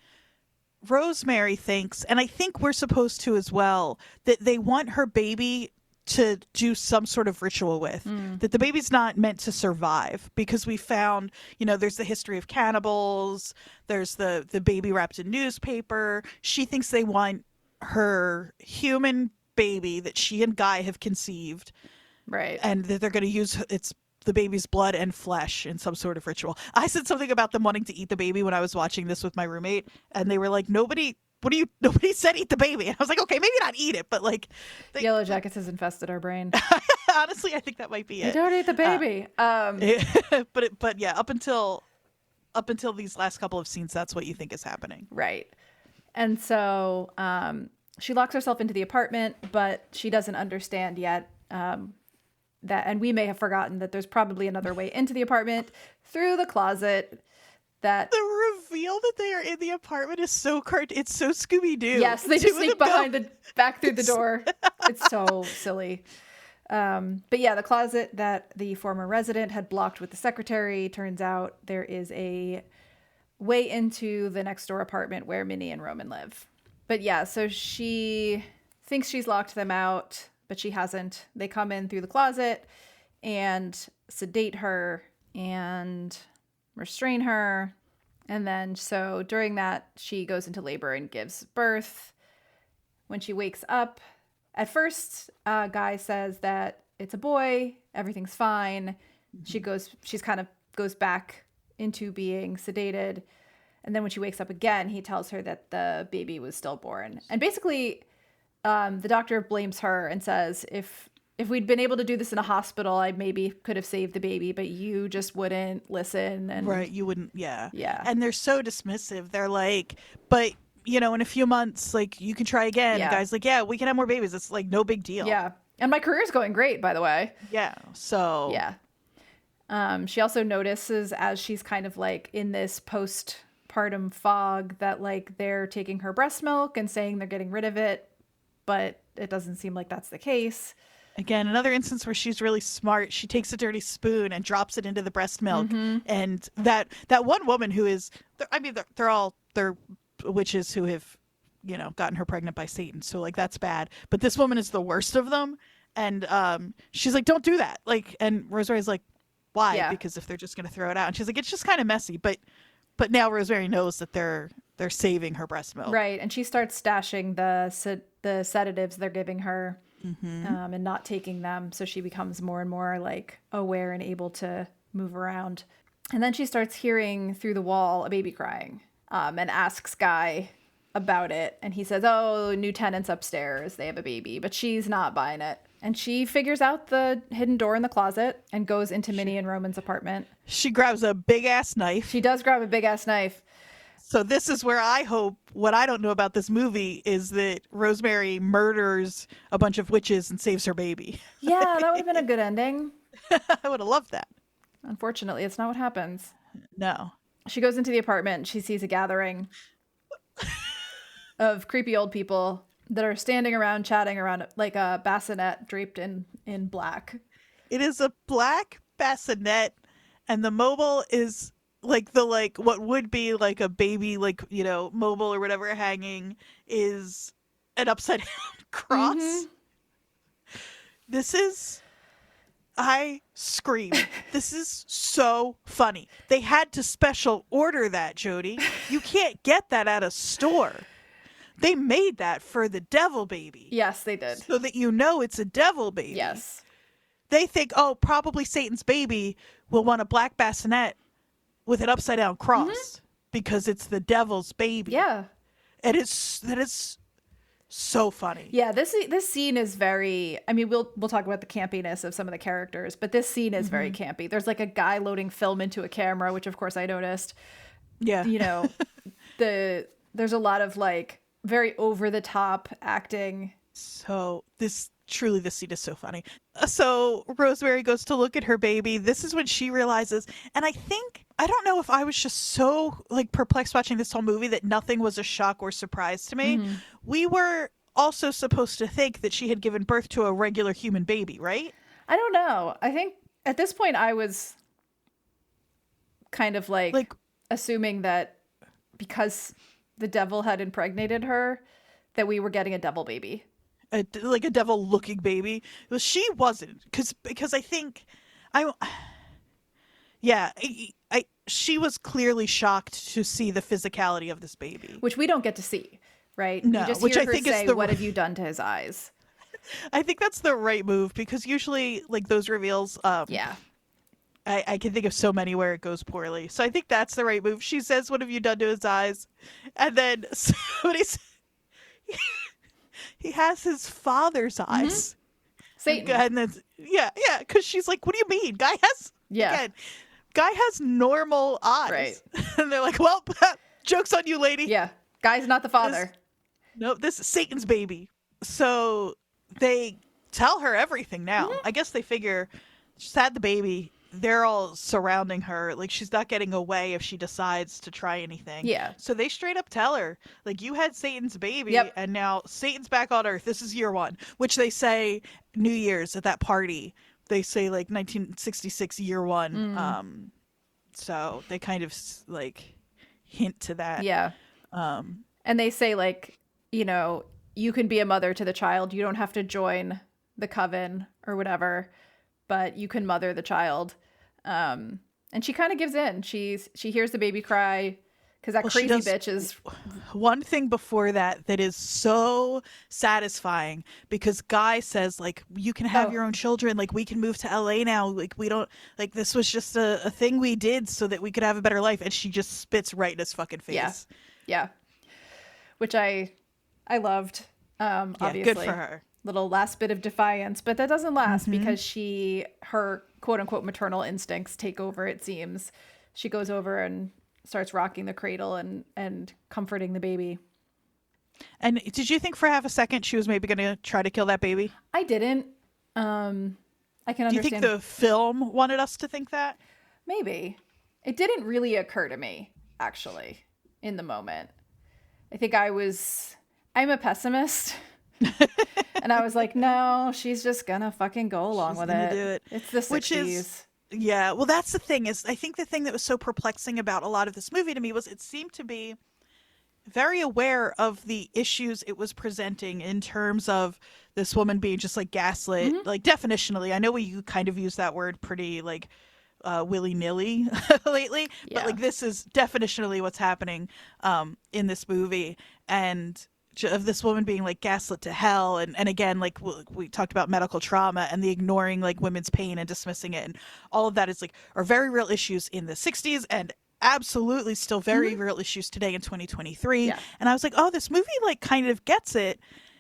Rosemary thinks, and I think we're supposed to as well, that they want her baby to do some sort of ritual with, that the baby's not meant to survive, because we found, there's the history of cannibals, there's the baby wrapped in newspaper. She thinks they want her human baby that she and Guy have conceived, right, and that they're going to use the baby's blood and flesh in some sort of ritual. I said something about them wanting to eat the baby when I was watching this with my roommate, and they were like, nobody said eat the baby. And I was like, okay, maybe not eat it, but like Yellowjackets has infested our brain. Honestly, I think that might be it. Don't eat the baby. But yeah, up until these last couple of scenes, that's what you think is happening. Right. And so she locks herself into the apartment, but she doesn't understand yet that, and we may have forgotten that there's probably another way into the apartment through the closet. That the reveal that they are in the apartment is so it's so Scooby-Doo. Yes, they just sneak back through the door. It's so silly. But yeah, the closet that the former resident had blocked with the secretary, turns out there is a way into the next door apartment where Minnie and Roman live. But yeah, so she thinks she's locked them out, but she hasn't. They come in through the closet and sedate her and restrain her. And then so during that, she goes into labor and gives birth. When she wakes up, at first, Guy says that it's a boy, everything's fine. She's kind of goes back into being sedated. And then when she wakes up again, he tells her that the baby was stillborn. And basically, the doctor blames her and says, if we'd been able to do this in a hospital, I maybe could have saved the baby, but you just wouldn't listen. And right, you wouldn't, yeah. Yeah. And they're so dismissive. They're like, but, in a few months, like, you can try again. Yeah. And Guy's like, yeah, we can have more babies. It's, like, no big deal. Yeah. And my career's going great, by the way. Yeah, so. Yeah. She also notices as she's kind of, like, in this postpartum fog that, like, they're taking her breast milk and saying they're getting rid of it, but it doesn't seem like that's the case. Again, another instance where she's really smart. She takes a dirty spoon and drops it into the breast milk. Mm-hmm. And that one woman who is, they're witches who have, gotten her pregnant by Satan. So, like, that's bad. But this woman is the worst of them. And she's like, don't do that. Like, and Rosemary's like, why? Yeah. Because if they're just going to throw it out. And she's like, it's just kind of messy. But now Rosemary knows that they're saving her breast milk. Right. And she starts stashing the sedatives they're giving her. Mm-hmm. And not taking them. So she becomes more and more like aware and able to move around. And then she starts hearing through the wall a baby crying and asks Guy about it. And he says, oh, new tenants upstairs. They have a baby. But she's not buying it. And she figures out the hidden door in the closet and goes into Minnie and Roman's apartment. She grabs a big ass knife. She does grab a big ass knife. So this is where I hope, what I don't know about this movie is that Rosemary murders a bunch of witches and saves her baby. Yeah, that would have been a good ending. I would have loved that. Unfortunately, it's not what happens. No. She goes into the apartment. She sees a gathering of creepy old people that are standing around, chatting around like a bassinet draped in black. It is a black bassinet, and the mobile is like what would be like a baby, like, mobile or whatever hanging is an upside down cross. Mm-hmm. I scream. This is so funny. They had to special order that, Jodie. You can't get that at a store. They made that for the devil baby. Yes, they did. So that it's a devil baby. Yes. They think, probably Satan's baby will want a black bassinet with an upside down cross because it's the devil's baby. Yeah. And that is so funny. Yeah, this scene is very, I mean, we'll talk about the campiness of some of the characters, but this scene is very campy. There's like a guy loading film into a camera, which of course I noticed. Yeah. There's a lot of like very over the top acting. So this truly, this scene is so funny. So Rosemary goes to look at her baby. This is when she realizes, and I don't know if I was just so like perplexed watching this whole movie that nothing was a shock or surprise to me. We were also supposed to think that she had given birth to a regular human baby, right? I don't know. I think at this point I was kind of like assuming that because the devil had impregnated her, that we were getting a devil baby. Like a devil looking baby. Well, she wasn't, because I think she was clearly shocked to see the physicality of this baby, which we don't get to see, right? No, you just which hear I her think say, is the "What have you done to his eyes?" I think that's the right move, because usually like those reveals, yeah, I can think of so many where it goes poorly. So I think that's the right move. She says, "What have you done to his eyes?" And then somebody says, he has his father's eyes. Satan. And then because she's like, "What do you mean? Guy has normal eyes." Right. And they're like, "Well, joke's on you, lady." Yeah, guy's not the father. Nope, this is Satan's baby. So they tell her everything now. I guess they figure she's had the baby. They're all surrounding her. Like, she's not getting away if she decides to try anything. Yeah. So they straight up tell her, like, you had Satan's baby, and now Satan's back on Earth. This is year one, which they say New Year's at that party. They say, like, 1966 year one. So they kind of, like, hint to that. Yeah. And they say, like, you know, you can be a mother to the child. You don't have to join the coven or whatever, but you can mother the child. And she kind of gives in. She hears the baby cry because that crazy bitch is... One thing before that is so satisfying, because Guy says, like, you can have your own children. Like, we can move to LA now. Like, we don't... Like, this was just a thing we did so that we could have a better life. And she just spits right in his fucking face. Yeah. Which I loved, obviously. Good for her. Little last bit of defiance, but that doesn't last because her quote unquote maternal instincts take over, it seems. She goes over and starts rocking the cradle and comforting the baby. And did you think for half a second she was maybe going to try to kill that baby? I didn't. I can understand. Do you think the film wanted us to think that? Maybe. It didn't really occur to me, actually, in the moment. I think I'm a pessimist. And I was like, no, she's just gonna fucking go along with it. Do it. It's the 60s. Yeah, well, that's the thing, is I think the thing that was so perplexing about a lot of this movie to me was it seemed to be very aware of the issues it was presenting in terms of this woman being just like gaslit, like definitionally. I know we kind of use that word pretty like willy-nilly lately, but like this is definitionally what's happening in this movie, and of this woman being like gaslit to hell, and again, like we talked about medical trauma and the ignoring like women's pain and dismissing it, and all of that is like are very real issues in the 60s and absolutely still very real issues today in 2023. And I was like, oh, this movie like kind of gets it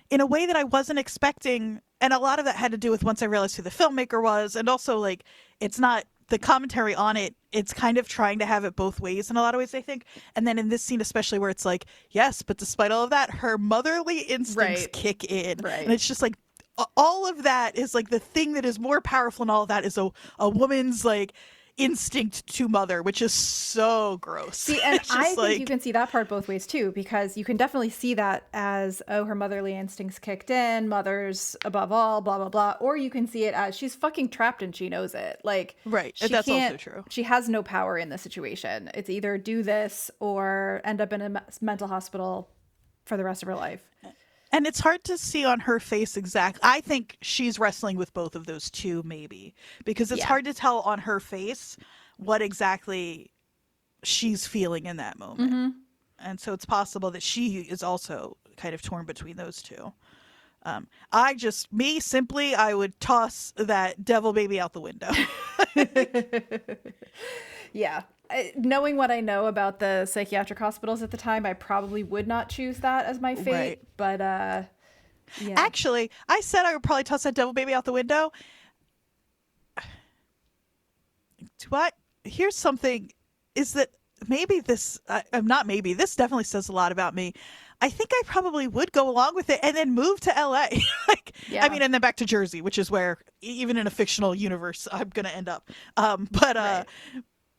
in a way that I wasn't expecting, and a lot of that had to do with once I realized who the filmmaker was, and also like it's not the commentary on it, it's kind of trying to have it both ways in a lot of ways, I think. And then in this scene especially, where it's like, yes, but despite all of that, her motherly instincts kick in. And it's just like all of that is like the thing that is more powerful in all of that is a woman's like instinct to mother, which is so gross. See, and I think you can see that part both ways too, because you can definitely see that as, oh, her motherly instincts kicked in, mothers above all, blah blah blah, or you can see it as she's fucking trapped and she knows it. Like, that's also true. She has no power in the situation. It's either do this or end up in a mental hospital for the rest of her life. And it's hard to see on her face exactly. I think she's wrestling with both of those too, maybe. Because it's hard to tell on her face what exactly she's feeling in that moment. And so it's possible that she is also kind of torn between those two. I would toss that devil baby out the window. Yeah. Knowing what I know about the psychiatric hospitals at the time, I probably would not choose that as my fate. But actually, I said I would probably toss that devil baby out the window. Here's something, is that maybe this, I'm not maybe, this definitely says a lot about me. I think I probably would go along with it and then move to LA. Like, I Yeah. mean, and then back to Jersey, which is where, even in a fictional universe, I'm going to end up. But, Right.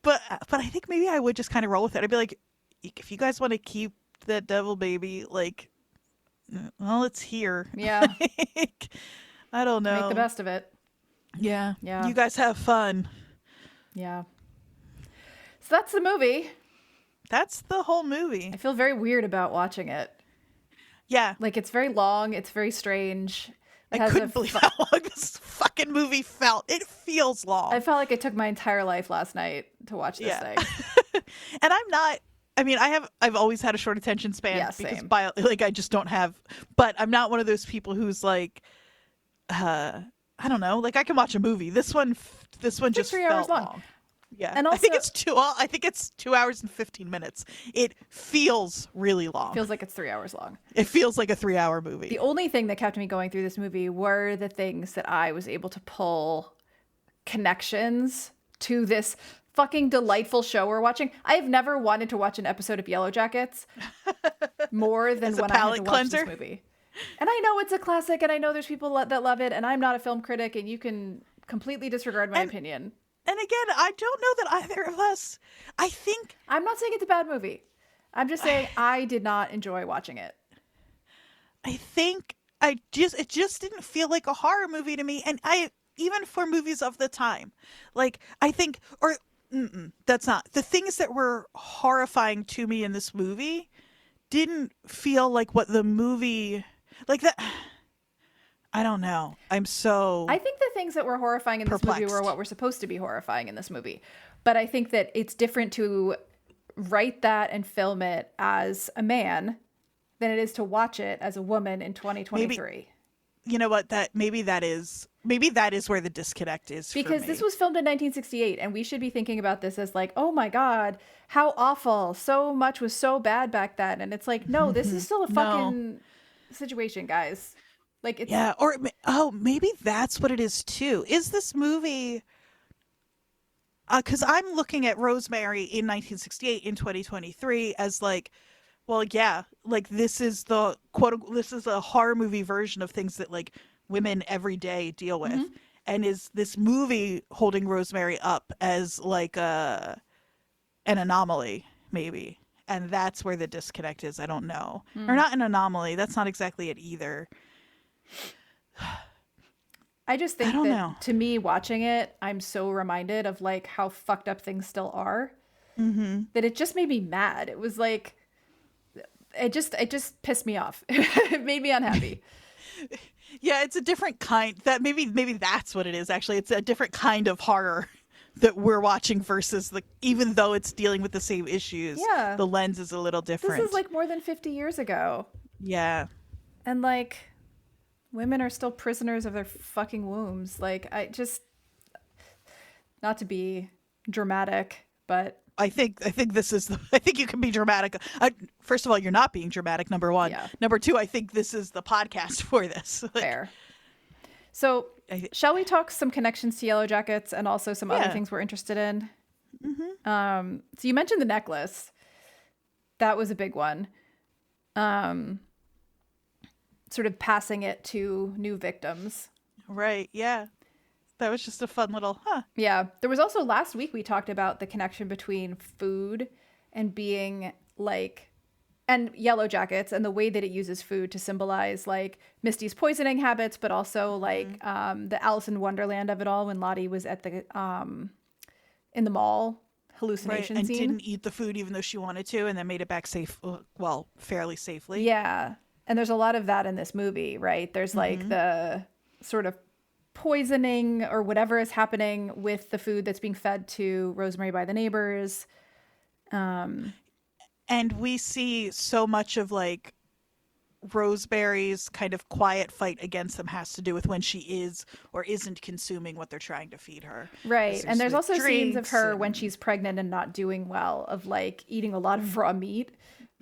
but I think maybe I would just kind of roll with it. I'd be like, if you guys want to keep that devil baby, like, well, it's here. Yeah. Like, I don't know. Make the best of it. Yeah. Yeah. You guys have fun. Yeah. So that's the movie. That's the whole movie. I feel very weird about watching it. Yeah. Like, it's very long. It's very strange. It I has couldn't believe how long this fucking movie felt. It feels long. I felt like it took my entire life last night to watch this thing. And I'm not, I mean, I've always had a short attention span Yeah, because same. like I just don't have, but I'm not one of those people who's like, I don't know, like I can watch a movie. This one just 3 hours felt long. long. Yeah. And I think also- it's 2 hours and 15 minutes. It feels really long. Feels like it's 3 hours long. It feels like a 3-hour movie. The only thing that kept me going through this movie were the things that I was able to pull connections to this fucking delightful show we're watching. I have never wanted to watch an episode of Yellowjackets more than As a when I had to palate watch cleanser? this movie. And I know it's a classic, and I know there's people that love it, and I'm not a film critic, and you can completely disregard my opinion. And again, I don't know that either of us, I think I'm not saying it's a bad movie. I'm just saying I did not enjoy watching it. it just didn't feel like a horror movie to me, and I even for movies of the time, like I think or that's not the things that were horrifying to me in this movie didn't feel like what the movie like that. I don't know. I think the things that were horrifying in this movie were Perplexed. what were supposed to be horrifying in this movie. But I think that it's different to write that and film it as a man than it is to watch it as a woman in 2023. You know what? Maybe that is where the disconnect is. Because for me. this was filmed in 1968, and we should be thinking about this as like, oh my God, how awful. So much was so bad back then. And it's like, no, this is still a fucking situation, guys. Like, it's maybe that's what it is too. Is this movie? Because I'm looking at Rosemary in 1968 in 2023 as like, well, yeah, like this is the this is a horror movie version of things that like women every day deal with, and is this movie holding Rosemary up as like an anomaly maybe, and that's where the disconnect is. I don't know, or not an anomaly. That's not exactly it either. I just think I don't that know. to me, watching it, I'm so reminded of like how fucked up things still are that it just made me mad. It was like, it just pissed me off. It made me unhappy. Yeah, it's a different kind. That maybe that's what it is. Actually, it's a different kind of horror that we're watching versus even though it's dealing with the same issues. Yeah. The lens is a little different. This is like more than 50 years ago. Yeah. And like, women are still prisoners of their fucking wombs. Like, I just, not to be dramatic, but I think this is I think you can be dramatic. First of all, you're not being dramatic, number one. Yeah. Number two, I think this is the podcast for this. Like, fair. So, shall we talk some connections to Yellowjackets and also some other Yeah. things we're interested in? So you mentioned the necklace. That was a big one. Sort of passing it to new victims. Right, yeah. That was just a fun little, Yeah. There was also last week we talked about the connection between food and being like, and Yellowjackets and the way that it uses food to symbolize like Misty's poisoning habits, but also like the Alice in Wonderland of it all when Lottie was at the in the mall hallucination right, and scene. didn't eat the food even though she wanted to, and then made it back safe, well, fairly safely. Yeah. And there's a lot of that in this movie, right? There's like the sort of poisoning or whatever is happening with the food that's being fed to Rosemary by the neighbors. And we see so much of like Rosemary's kind of quiet fight against them has to do with when she is or isn't consuming what they're trying to feed her. Right. And there's the also scenes of drinks her and- when she's pregnant and not doing well, of like eating a lot of raw meat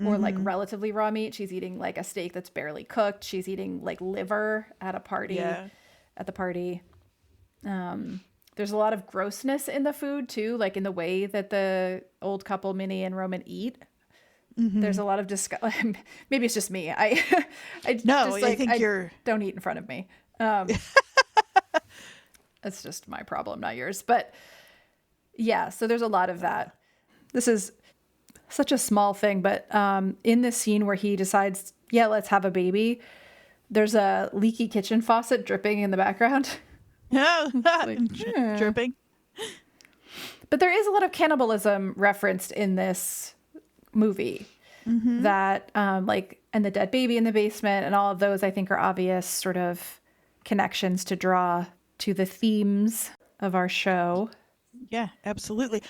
or like relatively raw meat. She's eating like a steak that's barely cooked. She's eating like liver at a party, Yeah. at the party. There's a lot of grossness in the food too, like in the way that the old couple, Minnie and Roman, eat. There's a lot of disgust. Maybe it's just me. No, just, I think you're. don't eat in front of me. That's just my problem, not yours. But yeah, so there's a lot of that. This is such a small thing, but in this scene where he decides, yeah, let's have a baby, there's a leaky kitchen faucet dripping in the background. No, dripping. But there is a lot of cannibalism referenced in this movie. That like, and the dead baby in the basement and all of those, I think, are obvious sort of connections to draw to the themes of our show. Yeah, absolutely.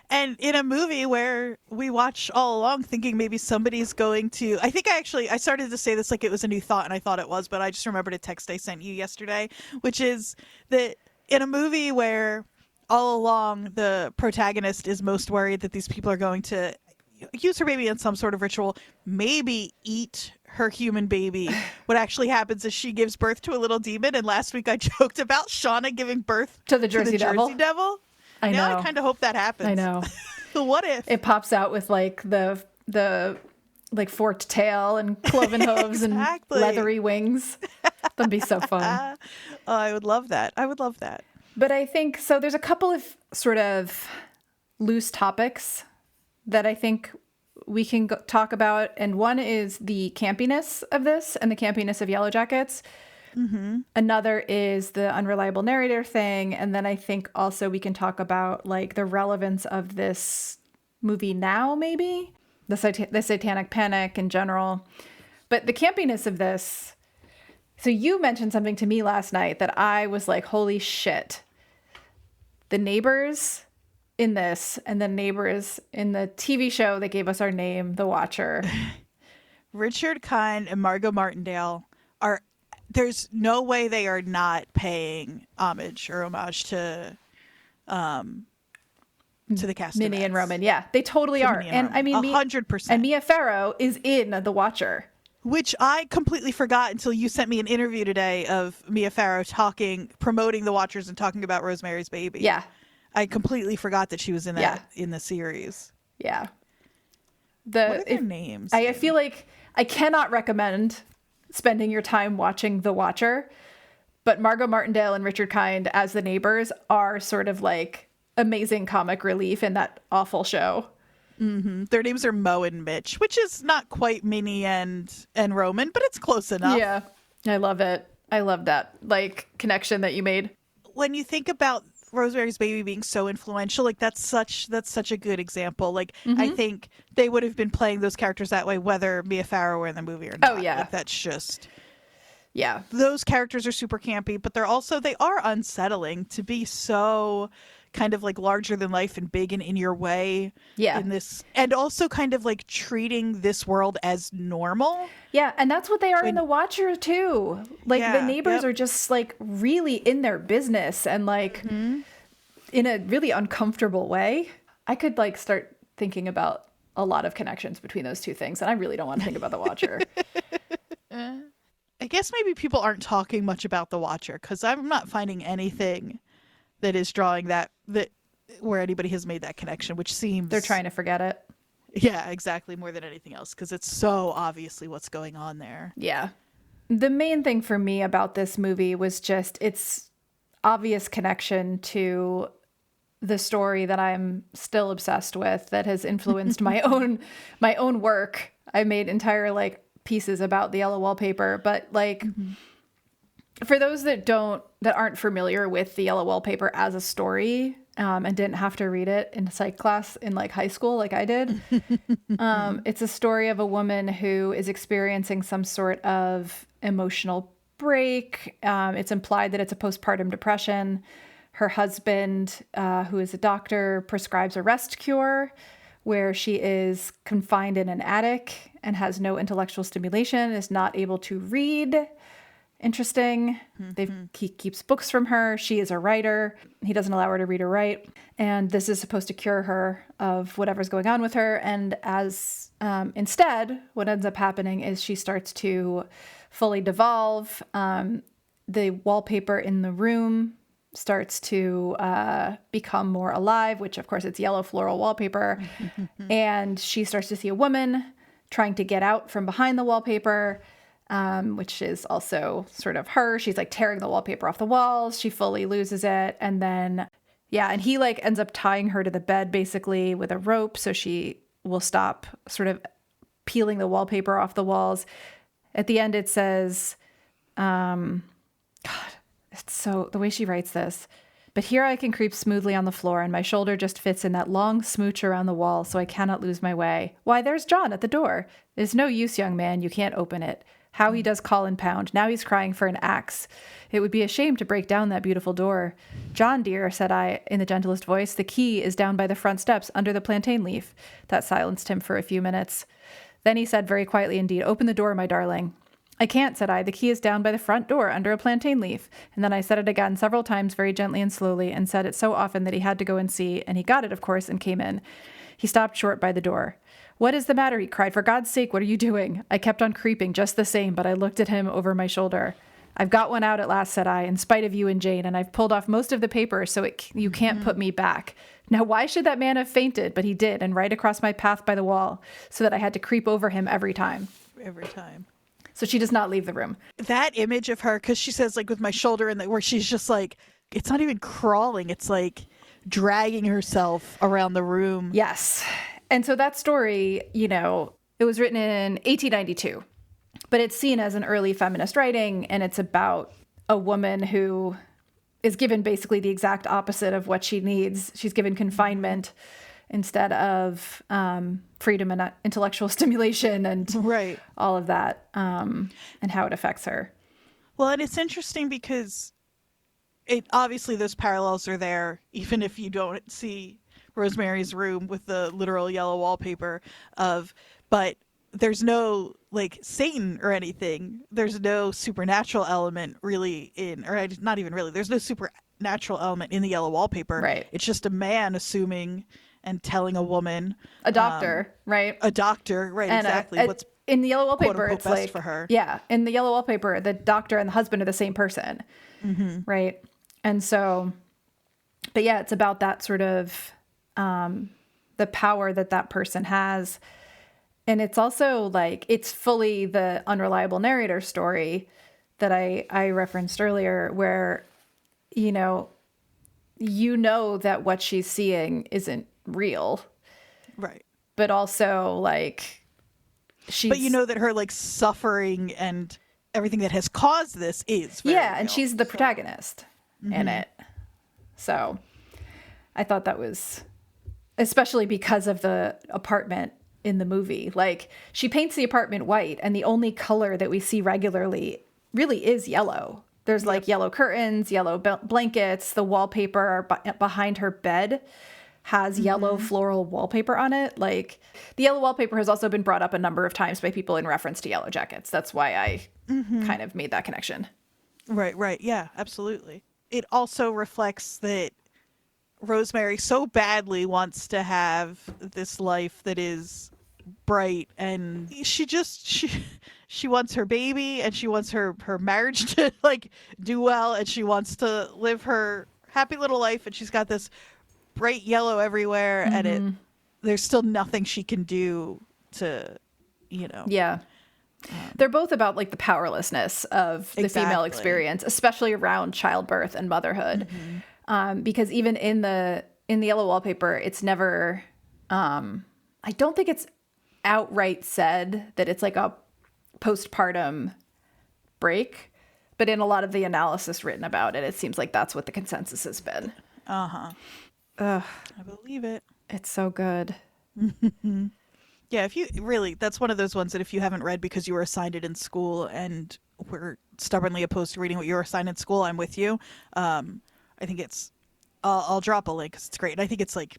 And in a movie where we watch all along thinking maybe somebody's going to, I think I started to say this like it was a new thought, and I thought it was, but I just remembered a text I sent you yesterday, which is that in a movie where all along the protagonist is most worried that these people are going to use her baby in some sort of ritual, maybe eat her human baby. What actually happens is she gives birth to a little demon, and last week I joked about Shauna giving birth To the Jersey Devil. I know. Now I kind of hope that happens. I know. What if It pops out with like the like forked tail and cloven hooves Exactly. and leathery wings. That'd be so fun. Oh, I would love that. I would love that. But I think so. There's a couple of sort of loose topics that I think we can talk about. And one is the campiness of this and the campiness of Yellowjackets. Another is the unreliable narrator thing. And then I think also we can talk about like the relevance of this movie now, maybe the satanic panic in general. But the campiness of this. So you mentioned something to me last night that I was like, holy shit. The neighbors in this and the neighbors in the TV show that gave us our name, The Watcher. Richard Kind and Margot Martindale are, there's no way they are not paying homage to the cast. Minnie and Roman. Yeah, they totally are. And I mean, 100%. And Mia Farrow is in The Watcher. Which I completely forgot until you sent me an interview today of Mia Farrow promoting The Watchers and talking about Rosemary's Baby. Yeah. I completely forgot that she was in that in the series. Yeah. What are their names? I feel like I cannot recommend spending your time watching The Watcher, but Margot Martindale and Richard Kind as the neighbors are sort of like amazing comic relief in that awful show. Their names are Mo and Mitch, which is not quite Minnie and Roman, but it's close enough. Yeah. I love it. I love that like connection that you made. When you think about Rosemary's Baby being so influential, like that's such a good example. Like I think they would have been playing those characters that way whether Mia Farrow were in the movie or not. Oh yeah. Like, that's just Yeah. Those characters are super campy, but they are unsettling to be so kind of like larger than life and big and in your way. Yeah. In this, and also kind of like treating this world as normal. Yeah, and that's what they are in The Watcher too. Like the neighbors are just like really in their business and like in a really uncomfortable way. I could like start thinking about a lot of connections between those two things, and I really don't want to think about The Watcher. I guess maybe people aren't talking much about The Watcher because I'm not finding anything that is drawing that where anybody has made that connection, which seems They're trying to forget it. Yeah, exactly, more than anything else, because it's so obviously what's going on there. Yeah. The main thing for me about this movie was just its obvious connection to the story that I'm still obsessed with that has influenced my own work. I made entire like pieces about the yellow wallpaper, but like for those that aren't familiar with the yellow wallpaper as a story, and didn't have to read it in psych class in like high school like I did. It's a story of a woman who is experiencing some sort of emotional break. It's implied that it's a postpartum depression. Her husband, who is a doctor, prescribes a rest cure where she is confined in an attic and has no intellectual stimulation, is not able to read. Interesting. He keeps books from her. She is a writer. He doesn't allow her to read or write. And this is supposed to cure her of whatever's going on with her. And as instead, what ends up happening is she starts to fully devolve. The wallpaper in the room starts to become more alive, which of course it's yellow floral wallpaper. And she starts to see a woman trying to get out from behind the wallpaper, which is also sort of her. She's like tearing the wallpaper off the walls. She fully loses it. And then, yeah, and he like ends up tying her to the bed basically with a rope so she will stop sort of peeling the wallpaper off the walls. At the end, it says, God, it's so, the way she writes this. But here I can creep smoothly on the floor, and my shoulder just fits in that long smooch around the wall, so I cannot lose my way. Why, there's John at the door. There's no use, young man. You can't open it. How he does call and pound. Now he's crying for an axe. It would be a shame to break down that beautiful door. John, dear, said I in the gentlest voice, the key is down by the front steps under the plantain leaf. That silenced him for a few minutes. Then he said very quietly indeed, open the door, my darling. I can't, said I. The key is down by the front door under a plantain leaf. And then I said it again several times very gently and slowly and said it so often that he had to go and see. And he got it, of course, and came in. He stopped short by the door. What is the matter? He cried. For God's sake, what are you doing? I kept on creeping just the same, but I looked at him over my shoulder. I've got one out at last, said I, in spite of you and Jane, and I've pulled off most of the paper so you can't put me back. Now, why should that man have fainted? But he did, and right across my path by the wall, so that I had to creep over him every time. Every time. So she does not leave the room. That image of her, because she says, like, with my shoulder, and where she's just like, it's not even crawling. It's like dragging herself around the room. Yes. And so that story, you know, it was written in 1892, but it's seen as an early feminist writing, and it's about a woman who is given basically the exact opposite of what she needs. She's given confinement instead of freedom and intellectual stimulation and right. all of that, and how it affects her. Well, and it's interesting because it obviously those parallels are there, even if you don't see Rosemary's room with the literal yellow wallpaper but there's no like Satan or anything. There's no supernatural element really not even really. There's no supernatural element in the yellow wallpaper. Right. It's just a man assuming and telling a woman. A doctor, right? A doctor, right, and exactly. What's in the yellow wallpaper, quote, unquote, it's best like, for her. Yeah, in the yellow wallpaper, the doctor and the husband are the same person, right? And so, but yeah, it's about that sort of the power that person has. And it's also like, it's fully the unreliable narrator story that I referenced earlier, where, you know that what she's seeing isn't real. Right. But also like But you know that her like suffering and everything that has caused this is very real. And she's the protagonist in it. So I thought that was, especially because of the apartment in the movie, like she paints the apartment white and the only color that we see regularly really is yellow. There's like yellow curtains, yellow blankets, the wallpaper behind her bed has yellow floral wallpaper on it. Like the yellow wallpaper has also been brought up a number of times by people in reference to Yellowjackets. That's why I kind of made that connection. Right. Yeah, absolutely. It also reflects that Rosemary so badly wants to have this life that is bright, and she wants her baby, and she wants her marriage to like do well, and she wants to live her happy little life, and she's got this bright yellow everywhere, and there's still nothing she can do to, Yeah. They're both about like the powerlessness of the female experience, especially around childbirth and motherhood. Because even in the yellow wallpaper, it's never, I don't think it's outright said that it's like a postpartum break, but in a lot of the analysis written about it, it seems like that's what the consensus has been. I believe it. It's so good. Yeah, that's one of those ones that if you haven't read because you were assigned it in school and were stubbornly opposed to reading what you were assigned in school, I'm with you. I think I'll drop a link because it's great. And I think it's like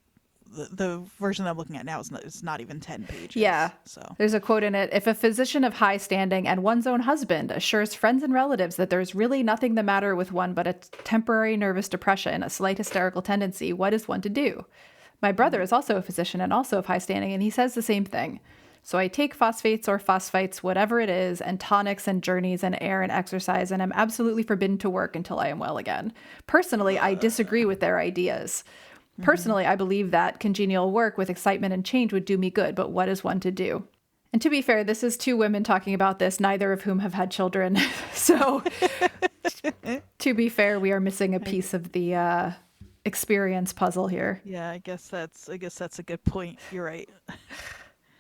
the version that I'm looking at now is not even 10 pages. Yeah. So there's a quote in it. If a physician of high standing and one's own husband assures friends and relatives that there's really nothing the matter with one but a temporary nervous depression, a slight hysterical tendency, what is one to do? My brother is also a physician and also of high standing, and he says the same thing. So I take phosphates or phosphites, whatever it is, and tonics and journeys and air and exercise, and I'm absolutely forbidden to work until I am well again. Personally, I disagree with their ideas. Personally, I believe that congenial work with excitement and change would do me good, but what is one to do? And to be fair, this is two women talking about this, neither of whom have had children. So to be fair, we are missing a piece of the experience puzzle here. Yeah, I guess that's a good point. You're right.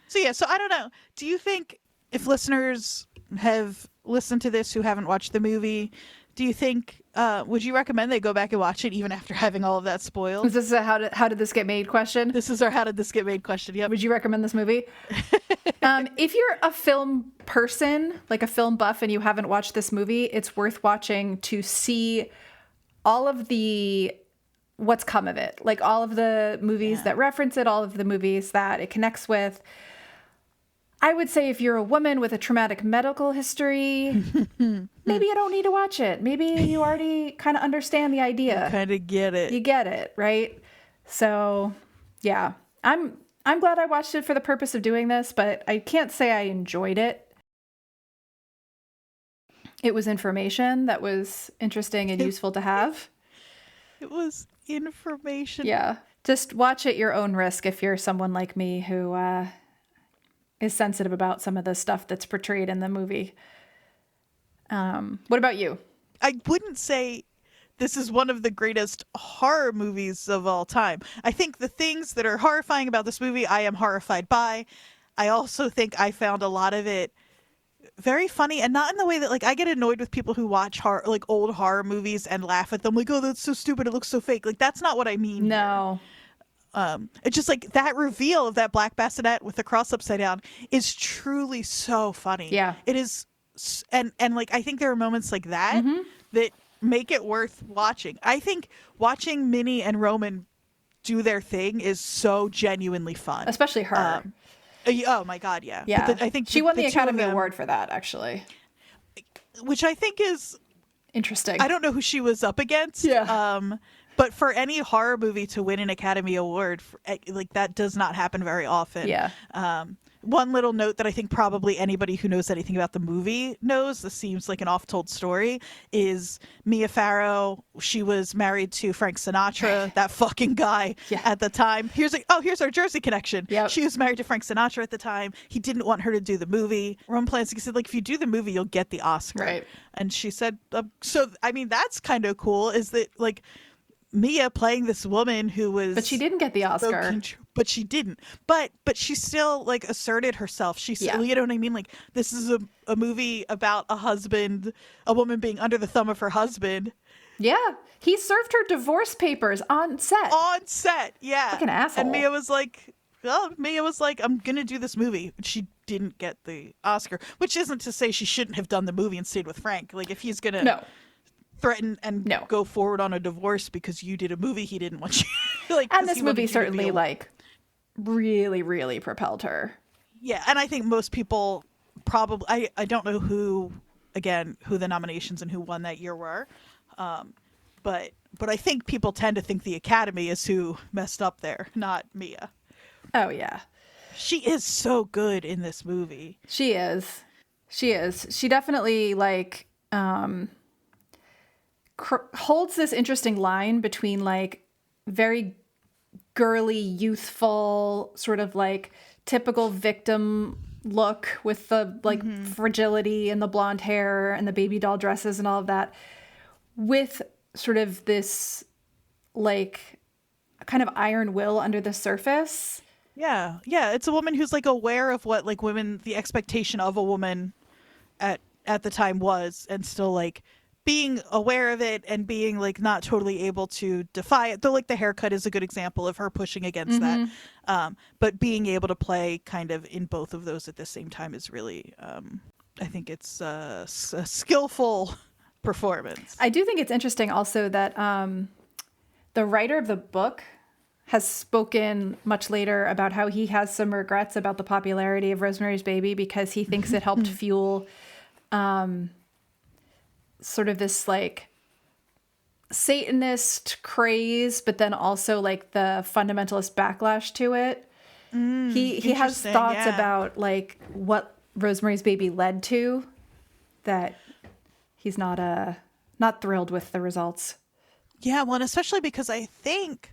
So yeah, so I don't know. Do you think if listeners have listened to this who haven't watched the movie, do you think would you recommend they go back and watch it even after having all of that spoiled? Is this a how did this get made question? This is our how did this get made question. Yep. Would you recommend this movie? If you're a film person, like a film buff, and you haven't watched this movie, it's worth watching to see all of the what's come of it. Like all of the movies that reference it, all of the movies that it connects with. I would say if you're a woman with a traumatic medical history, maybe you don't need to watch it. Maybe you already kind of understand the idea. Kind of get it. You get it, right? So, yeah. I'm glad I watched it for the purpose of doing this, but I can't say I enjoyed it. It was information that was interesting and useful to have. It was information. Yeah. Just watch at your own risk if you're someone like me who is sensitive about some of the stuff that's portrayed in the movie. What about you? I wouldn't say this is one of the greatest horror movies of all time. I think the things that are horrifying about this movie, I am horrified by. I also think I found a lot of it very funny, and not in the way that, like, I get annoyed with people who watch old horror movies and laugh at them, like, oh, that's so stupid, it looks so fake. Like, that's not what I mean. No. It's just like that reveal of that black bassinet with the cross upside down is truly so funny. Yeah. It is. And like, I think there are moments like that that make it worth watching. I think watching Minnie and Roman do their thing is so genuinely fun. Especially her. Oh my God. Yeah. Yeah. I think she won the Academy them, Award for that, actually. which I think is interesting. I don't know who she was up against. Yeah. But for any horror movie to win an Academy Award, like, that does not happen very often. Yeah. One little note that I think probably anybody who knows anything about the movie knows, this seems like an oft-told story, is Mia Farrow. She was married to Frank Sinatra, that fucking guy at the time. Here's our Jersey connection. Yep. She was married to Frank Sinatra at the time. He didn't want her to do the movie. Roman Polanski said, like, if you do the movie, you'll get the Oscar. Right. And she said, so, I mean, that's kind of cool, is that, like, Mia playing this woman who was, but she didn't get the Oscar. But she didn't. But she still, like, asserted herself. She still, you know what I mean? Like, this is a movie about a woman being under the thumb of her husband. Yeah, he served her divorce papers on set. On set, yeah. Fucking asshole. And Mia was like, I'm gonna do this movie. She didn't get the Oscar, which isn't to say she shouldn't have done the movie and stayed with Frank. Like, if he's gonna threaten and go forward on a divorce because you did a movie he didn't want you like, and this movie certainly like really, really propelled her. Yeah, and I think most people probably I don't know who the nominations and who won that year were, but I think people tend to think the Academy is who messed up there, not Mia. Oh yeah, she is so good in this movie. She is. She definitely like holds this interesting line between like very girly, youthful, sort of like typical victim look with the like fragility and the blonde hair and the baby doll dresses and all of that, with sort of this like kind of iron will under the surface. Yeah. It's a woman who's like aware of what like the expectation of a woman at the time was, and still like being aware of it and being like not totally able to defy it, though like the haircut is a good example of her pushing against that, but being able to play kind of in both of those at the same time is really I think it's a skillful performance. I do think it's interesting also that the writer of the book has spoken much later about how he has some regrets about the popularity of Rosemary's Baby because he thinks it helped fuel sort of this like Satanist craze, but then also like the fundamentalist backlash to it. He has Interesting, thoughts yeah. about like what Rosemary's Baby led to, that he's not thrilled with the results. Yeah, well, and especially because I think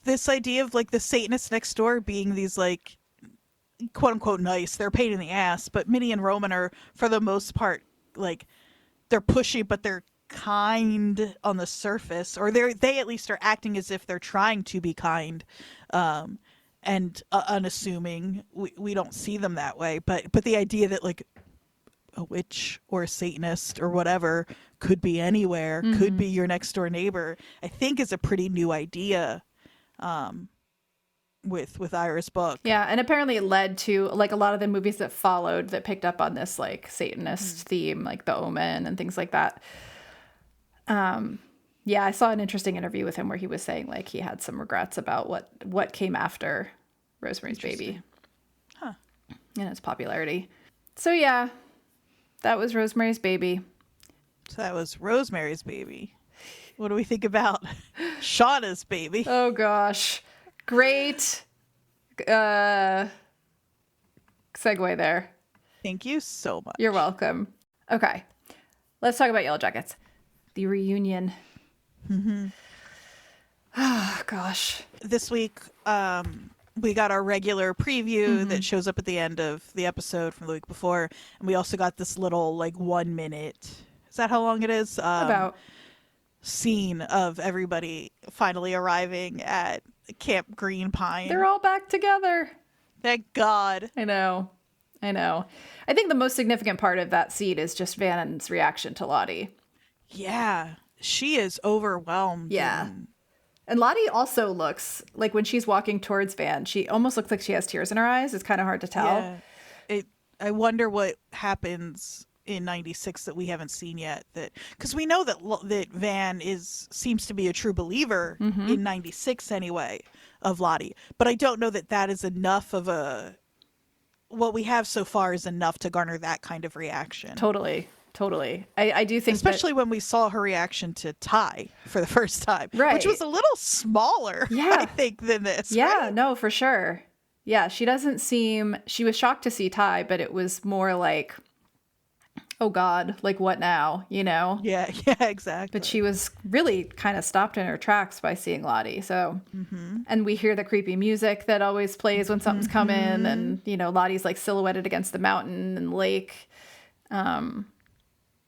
this idea of like the Satanists next door being these like quote unquote nice, they're a pain in the ass, but Minnie and Roman are for the most part like they're pushy, but they're kind on the surface, or they at least are acting as if they're trying to be kind, and unassuming. We don't see them that way, but the idea that like a witch or a Satanist or whatever could be anywhere, could be your next door neighbor, I think is a pretty new idea, with Ira's book. Yeah, and apparently it led to like a lot of the movies that followed that picked up on this like Satanist theme, like The Omen and things like that. Yeah, I saw an interesting interview with him where he was saying like he had some regrets about what came after Rosemary's Baby. Huh. And its popularity. So yeah, that was Rosemary's Baby. So that was Rosemary's Baby. What do we think about Shauna's Baby? Oh gosh. Great segue there. Thank you so much. You're welcome. Okay. Let's talk about Yellowjackets. The reunion. Oh gosh. This week, we got our regular preview that shows up at the end of the episode from the week before, and we also got this little like 1 minute. Is that how long it is? About Scene of everybody finally arriving at Camp Green Pine. they're all back together. Thank God. I know. I think the most significant part of that scene is just Vannon's reaction to Lottie. Yeah, she is overwhelmed. Yeah. And Lottie also looks like when she's walking towards Van, she almost looks like she has tears in her eyes. It's kind of hard to tell. Yeah. I wonder what happens in 96 that we haven't seen yet, that because we know that Van seems to be a true believer in 96 anyway of Lottie, but I don't know that is enough of what we have so far is enough to garner that kind of reaction. Totally. I do think especially when we saw her reaction to Ty for the first time, right, which was a little smaller, I think, than this. Yeah, right? No, for sure. Yeah, she was shocked to see Ty, but it was more like, oh God, like what now, you know? Yeah, exactly. But she was really kind of stopped in her tracks by seeing Lottie. So, and we hear the creepy music that always plays when something's coming, and you know, Lottie's like silhouetted against the mountain and lake.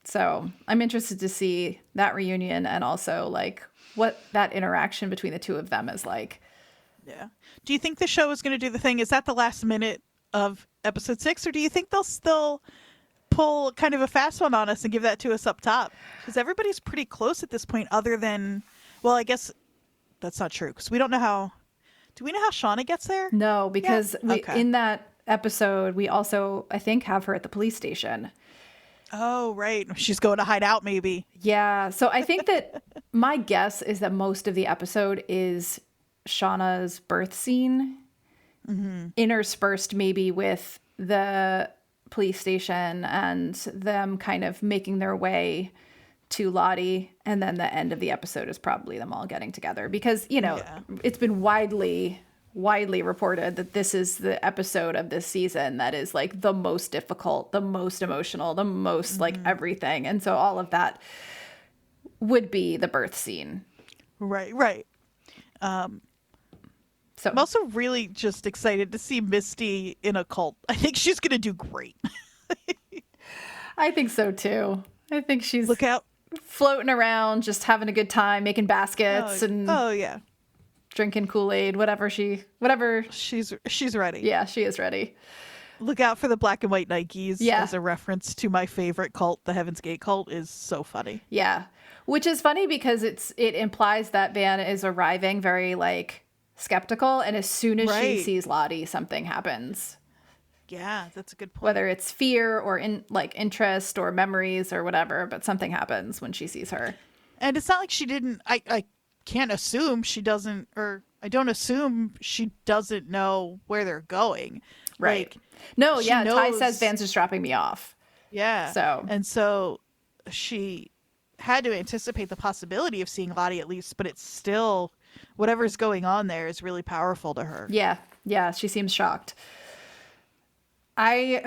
So I'm interested to see that reunion and also like what that interaction between the two of them is like. Yeah. Do you think the show is going to do the thing? Is that the last minute of episode 6, or do you think they'll still pull kind of a fast one on us and give that to us up top? Because everybody's pretty close at this point, other than, well, I guess that's not true because we don't know how. Do we know how Shauna gets there? No, because Okay. in that episode, we also, I think, have her at the police station. Oh, right. She's going to hide out, maybe. Yeah. So I think that my guess is that most of the episode is Shauna's birth scene, interspersed maybe with the police station and them kind of making their way to Lottie. And then the end of the episode is probably them all getting together because, you know, it's been widely reported that this is the episode of this season that is like the most difficult, the most emotional, the most like everything. And so all of that would be the birth scene. Right. So I'm also really just excited to see Misty in a cult. I think she's going to do great. I think so too. I think she's Look out. floating around, just having a good time, making baskets and yeah. drinking Kool-Aid, whatever. She's ready. Yeah, she is ready. Look out for the black and white Nikes Yeah. as a reference to my favorite cult, the Heaven's Gate cult, is so funny. Yeah. Which is funny because it implies that Van is arriving very like skeptical, and as soon as she sees Lottie, something happens. Yeah, that's a good point. Whether it's fear or interest or memories or whatever, but something happens when she sees her. And it's not like she didn't. I can't assume she doesn't, or I don't assume she doesn't know where they're going. Right. Like, No, she yeah. Ty knows- says Van's just dropping me off. Yeah. So she had to anticipate the possibility of seeing Lottie at least, but it's still, whatever's going on there is really powerful to her. Yeah. Yeah, she seems shocked. I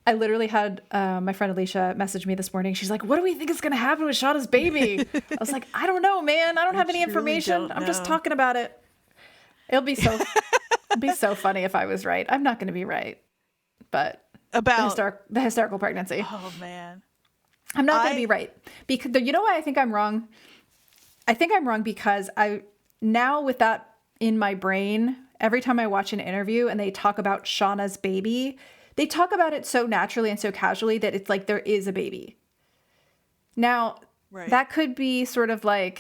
literally had my friend Alicia message me this morning. She's like, what do we think is going to happen with Shauna's baby? I was like, I don't know, man. I don't have any information. I'm just talking about it. It'll be so funny if I was right. I'm not going to be right. But About the hysterical pregnancy. Oh, man. I'm not going to be right. Because you know why I think I'm wrong? I think I'm wrong because now with that in my brain, every time I watch an interview and they talk about Shauna's baby, they talk about it so naturally and so casually that it's like there is a baby. Now, that could be sort of like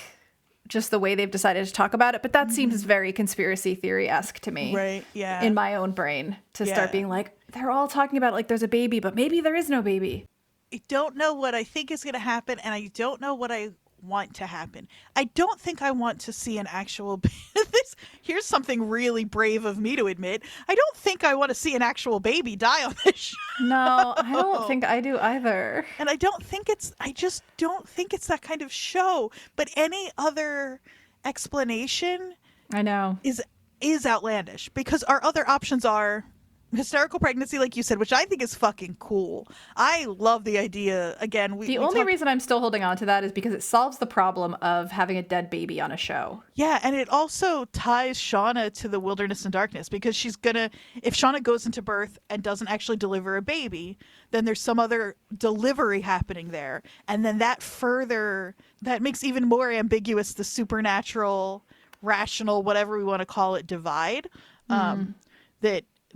just the way they've decided to talk about it, but that seems very conspiracy theory-esque to me. Right, yeah. In my own brain to start being like, they're all talking about it like there's a baby, but maybe there is no baby. I don't know what I think is going to happen, and I don't know what I want to happen. I don't think I want to see an actual here's something really brave of me to admit. I don't think I want to see an actual baby die on this show. No, I don't think I do either. And I just don't think it's that kind of show. But any other explanation I know is outlandish, because our other options are hysterical pregnancy, like you said, which I think is fucking cool. I love the idea. Again, the only reason I'm still holding on to that is because it solves the problem of having a dead baby on a show. Yeah, and it also ties Shauna to the wilderness and darkness, because if Shauna goes into birth and doesn't actually deliver a baby, then there's some other delivery happening there. And then that makes even more ambiguous the supernatural, rational, whatever we want to call it, divide.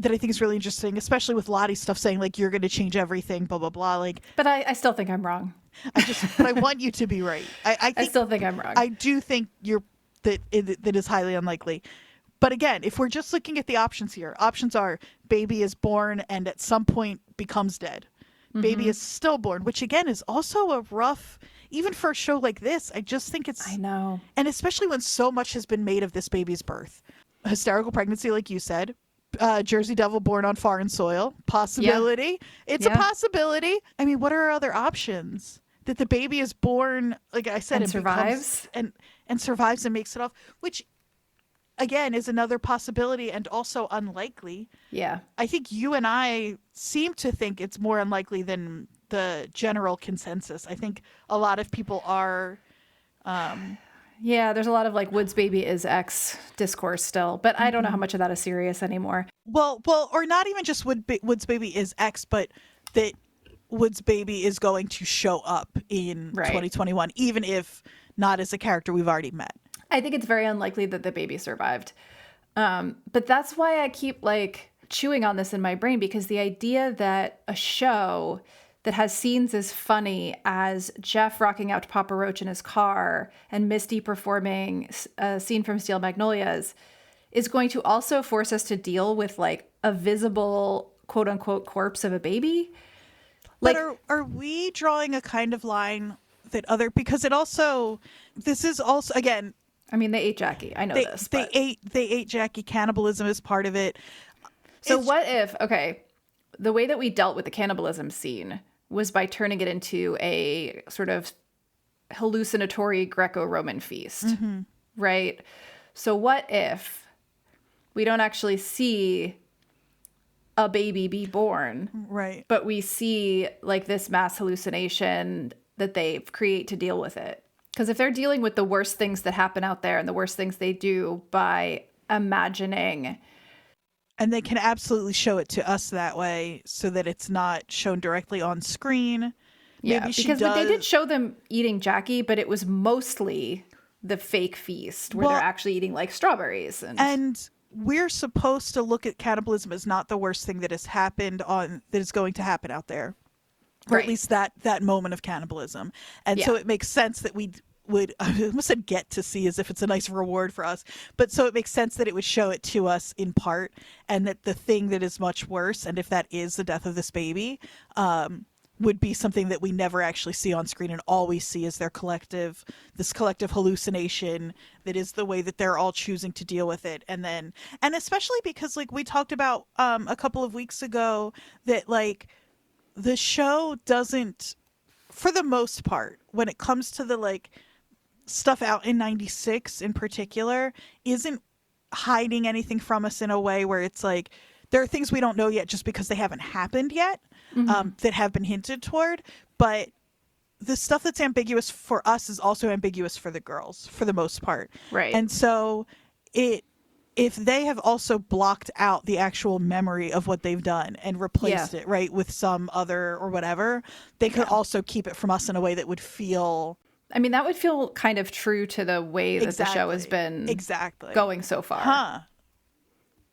That I think is really interesting, especially with Lottie's stuff saying, like, you're going to change everything, blah, blah, blah. Like, but I still think I'm wrong. But I want you to be right. I still think I'm wrong. I do think that is highly unlikely. But again, if we're just looking at the options here, options are baby is born and at some point becomes dead. Mm-hmm. Baby is stillborn, which again is also a rough, even for a show like this. I just think I know. And especially when so much has been made of this baby's birth. Hysterical pregnancy, like you said. Jersey Devil born on foreign soil. Possibility. Yeah. It's a possibility. I mean, what are our other options? That the baby is born, like I said, and survives and survives and makes it off, which again is another possibility and also unlikely. Yeah. I think you and I seem to think it's more unlikely than the general consensus. I think a lot of people are yeah, there's a lot of like Wood's baby is X discourse still, but I don't know how much of that is serious anymore. Well, or not even just Wood's baby is X, but that Wood's baby is going to show up in 2021, even if not as a character we've already met. I think it's very unlikely that the baby survived. But that's why I keep like chewing on this in my brain, because the idea that a show that has scenes as funny as Jeff rocking out to Papa Roach in his car and Misty performing a scene from Steel Magnolias is going to also force us to deal with like a visible quote unquote corpse of a baby. Like, but are we drawing a kind of line that because it also, this is also, again, I mean, they ate Jackie. I know this. They ate Jackie. Cannibalism is part of it. So what if, the way that we dealt with the cannibalism scene was by turning it into a sort of hallucinatory Greco-Roman feast, right? So what if we don't actually see a baby be born, right? But we see like this mass hallucination that they create to deal with it? Because if they're dealing with the worst things that happen out there and the worst things they do by imagining, and they can absolutely show it to us that way so that it's not shown directly on screen. Yeah, because they did show them eating Jackie, but it was mostly the fake feast where they're actually eating like strawberries. And we're supposed to look at cannibalism as not the worst thing that has happened that is going to happen out there. Or at least that moment of cannibalism. And so it makes sense that we would, I almost said get to see as if it's a nice reward for us, but so it makes sense that it would show it to us in part, and that the thing that is much worse, and if that is the death of this baby, would be something that we never actually see on screen, and all we see is this collective hallucination that is the way that they're all choosing to deal with it. And especially because like we talked about a couple of weeks ago, that like the show doesn't, for the most part, when it comes to the like stuff out in 96 in particular, isn't hiding anything from us in a way where it's like there are things we don't know yet just because they haven't happened yet, that have been hinted toward, but the stuff that's ambiguous for us is also ambiguous for the girls for the most part. Right. And so if they have also blocked out the actual memory of what they've done and replaced it, right, with some other or whatever, they could also keep it from us in a way that would feel... I mean, that would feel kind of true to the way that the show has been going so far. Huh.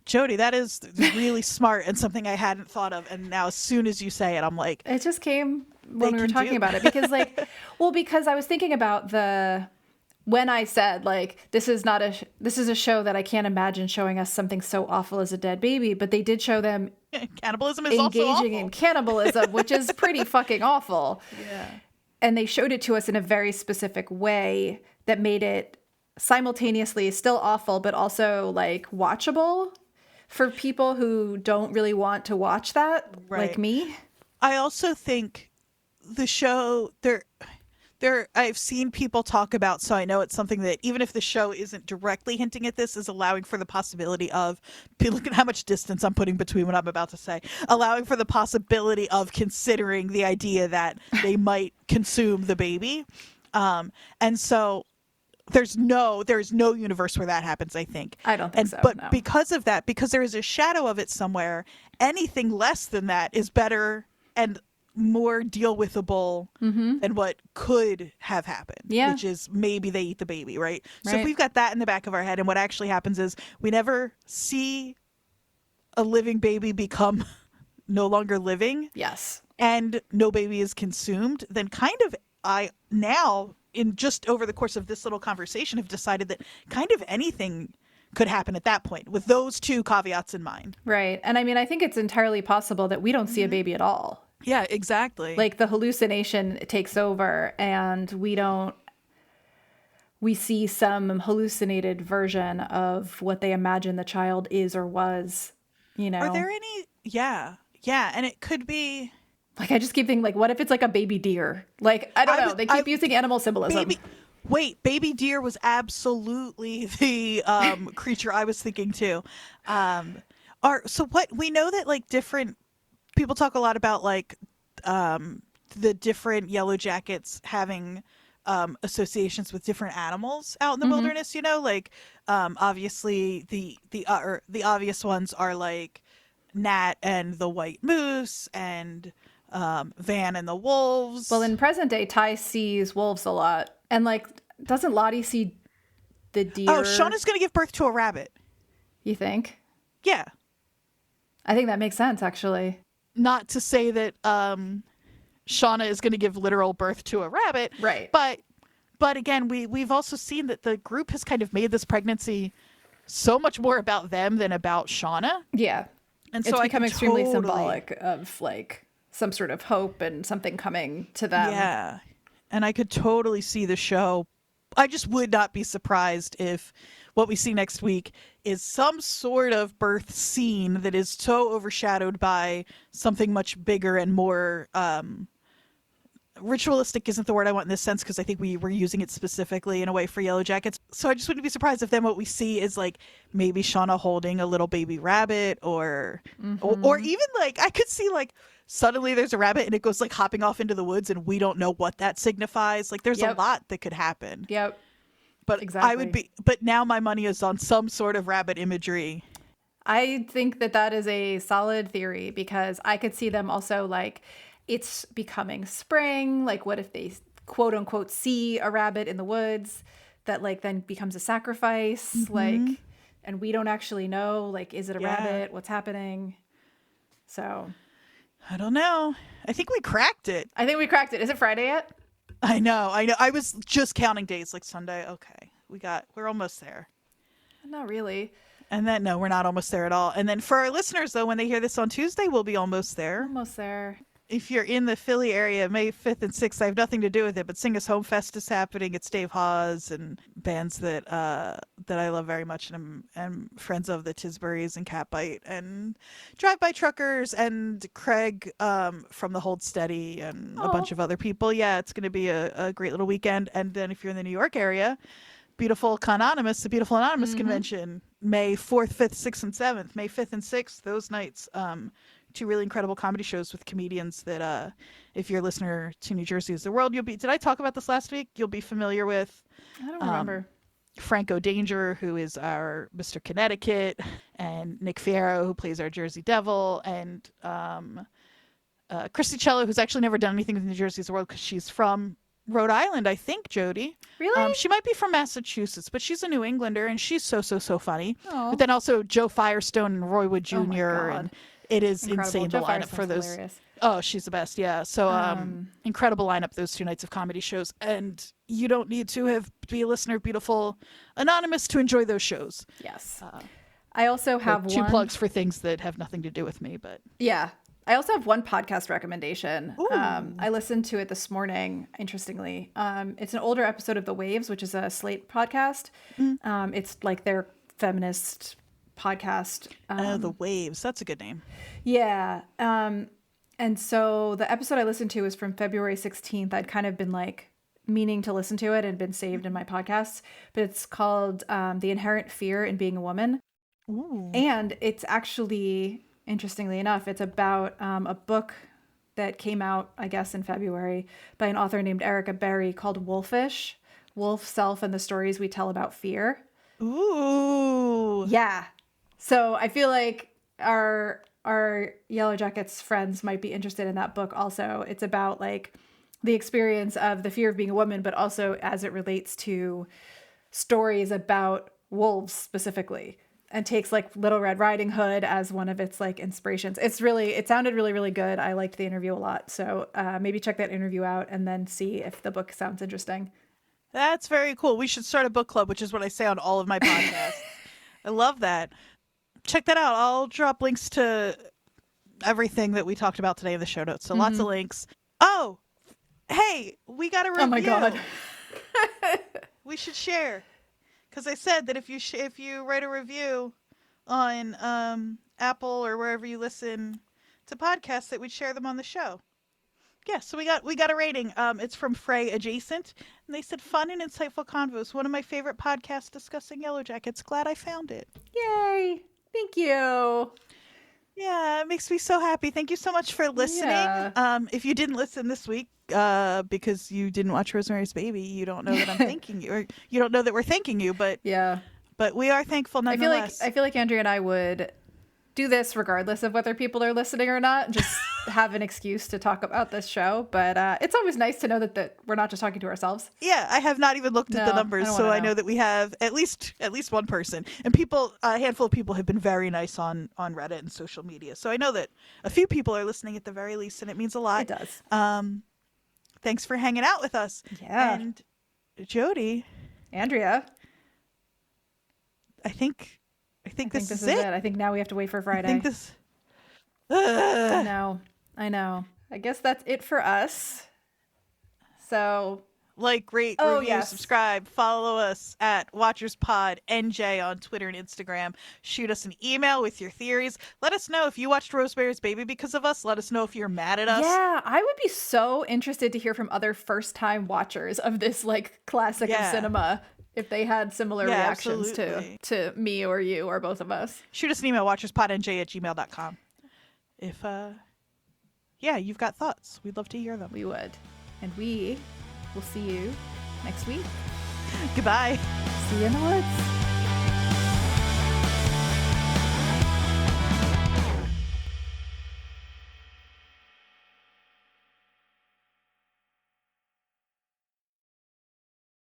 Jodie, that is really smart and something I hadn't thought of. And now as soon as you say it, I'm like... It just came when we were talking about it. Because because I was thinking about when I said, like, this is a show that I can't imagine showing us something so awful as a dead baby. But they did show them cannibalism is also awful. Engaging in cannibalism, which is pretty fucking awful. Yeah. And they showed it to us in a very specific way that made it simultaneously still awful, but also, like, watchable for people who don't really want to watch that, like me. I also think the show, I've seen people talk about, so I know it's something that even if the show isn't directly hinting at this, is allowing for the possibility of, look at how much distance I'm putting between what I'm about to say, allowing for the possibility of considering the idea that they might consume the baby. And so there's no universe where that happens, I think. I don't think so. But no. because of that, because there is a shadow of it somewhere, anything less than that is better and more deal withable than what could have happened. Yeah. Which is maybe they eat the baby, right? So if we've got that in the back of our head, and what actually happens is we never see a living baby become no longer living. Yes. And no baby is consumed, then kind of in just over the course of this little conversation, have decided that kind of anything could happen at that point with those two caveats in mind. Right. And I mean, I think it's entirely possible that we don't see a baby at all. Yeah, exactly. Like the hallucination takes over and we see some hallucinated version of what they imagine the child is or was, you know. Are there any? Yeah. Yeah. And it could be. Like, I just keep thinking, like, what if it's like a baby deer? Like, I don't know. They keep using animal symbolism. Baby deer was absolutely the creature I was thinking too. So what we know that like different people talk a lot about like the different Yellowjackets having associations with different animals out in the wilderness. You know, like obviously the obvious ones are like Nat and the white moose and Van and the wolves. Well, in present day, Ty sees wolves a lot. And, like, doesn't Lottie see the deer? Oh, Shauna's going to give birth to a rabbit. You think? Yeah. I think that makes sense, actually. Not to say that Shauna is going to give literal birth to a rabbit. Right. But again, we've also seen that the group has kind of made this pregnancy so much more about them than about Shauna. Yeah. And so it's become extremely symbolic of, like, some sort of hope and something coming to them. Yeah. And I could totally see the show. I just would not be surprised if what we see next week is some sort of birth scene that is so overshadowed by something much bigger and more ritualistic isn't the word I want in this sense, because I think we were using it specifically in a way for Yellowjackets. So I just wouldn't be surprised if then what we see is like maybe Shauna holding a little baby rabbit or even like I could see like suddenly there's a rabbit and it goes like hopping off into the woods and we don't know what that signifies. Like there's a lot that could happen. Yep. But exactly. But now my money is on some sort of rabbit imagery. I think that is a solid theory, because I could see them also like, it's becoming spring. Like, what if they quote unquote see a rabbit in the woods that like then becomes a sacrifice? Like, and we don't actually know, like, is it a rabbit? What's happening? So I don't know. I think we cracked it. Is it Friday yet? I know. I was just counting days, like Sunday. Okay. We're almost there. Not really. And then, no, we're not almost there at all. And then for our listeners, though, when they hear this on Tuesday, we'll be almost there. Almost there. If you're in the Philly area, May 5th and 6th, I have nothing to do with it, but Sing Us Home Fest is happening. It's Dave Hawes and bands that I love very much, and I'm friends of, the Tisburys and Catbite and Drive By Truckers and Craig from the Hold Steady and a bunch of other people. Yeah, it's going to be a great little weekend. And then if you're in the New York area, beautiful Cononymous, the Beautiful Anonymous convention, May 4th, 5th, 6th, and 7th. May 5th and 6th, those nights, two really incredible comedy shows with comedians that, if you're a listener to New Jersey is the World, you'll be, did I talk about this last week? You'll be familiar with I don't remember. Franco Danger, who is our Mr. Connecticut, and Nick Fierro, who plays our Jersey Devil, and Christy Cello, who's actually never done anything with New Jersey is the World because she's from Rhode Island, I think, Jodie. Really? She might be from Massachusetts, but she's a New Englander, and she's so funny. Aw. But then also Joe Firestone and Roy Wood Jr. Oh my God. And it is Incredible. insane, Joe the lineup Firestone's for those. hilarious. Oh, she's the best, yeah. So incredible lineup, those 2 nights of comedy shows. And you don't need to be a listener of Beautiful Anonymous to enjoy those shows. Yes. I also have two one... plugs for things that have nothing to do with me, but... Yeah. I also have one podcast recommendation. I listened to it this morning, interestingly. It's an older episode of The Waves, which is a Slate podcast. It's like their feminist podcast. The Waves. That's a good name. Yeah. And so the episode I listened to was from February 16th. I'd kind of been like meaning to listen to it and been saved in my podcasts. But it's called The Inherent Fear in Being a Woman. Ooh. And it's actually... Interestingly enough, it's about a book that came out, I guess, in February by an author named Erica Berry called Wolfish, Wolf, Self, and the Stories We Tell About Fear. Ooh. Yeah. So I feel like our Yellowjackets friends might be interested in that book also. It's about like the experience of the fear of being a woman, but also as it relates to stories about wolves specifically. And takes like Little Red Riding Hood as one of its like inspirations. It sounded really, really good. I liked the interview a lot. So maybe check that interview out and then see if the book sounds interesting. That's very cool. We should start a book club, which is what I say on all of my podcasts. I love that. Check that out. I'll drop links to everything that we talked about today in the show notes. So lots of links. Oh, hey, we got a review. Oh my God. We should share. Because I said that if you write a review on Apple or wherever you listen to podcasts, that we'd share them on the show. Yeah, so we got a rating. It's from Frey Adjacent, and they said fun and insightful convos. One of my favorite podcasts discussing Yellowjackets. Glad I found it. Yay! Thank you. Yeah, it makes me so happy. Thank you so much for listening. Yeah. If you didn't listen this week, because you didn't watch Rosemary's Baby, you don't know that I'm thanking you, or you don't know that we're thanking you, but yeah, but we are thankful nonetheless. I feel like Andrea and I would do this regardless of whether people are listening or not, just have an excuse to talk about this show. But it's always nice to know that we're not just talking to ourselves. Yeah, I have not even looked at the numbers, so I know that we have at least one person, and people, a handful of people have been very nice on Reddit and social media. So I know that a few people are listening at the very least, and it means a lot. It does. Thanks for hanging out with us. Yeah. And Jodie, Andrea, I think this is it. I think now we have to wait for Friday. I think this. I know. I guess that's it for us. So, like, rate, review, subscribe, follow us at WatchersPodNJ on Twitter and Instagram. Shoot us an email with your theories. Let us know if you watched Rosemary's Baby because of us. Let us know if you're mad at us. Yeah, I would be so interested to hear from other first-time watchers of this like classic of cinema. If they had similar reactions to me or you or both of us. Shoot us an email, watcherspodnj@gmail.com. If, you've got thoughts. We'd love to hear them. We would. And we will see you next week. Goodbye. See you in the woods.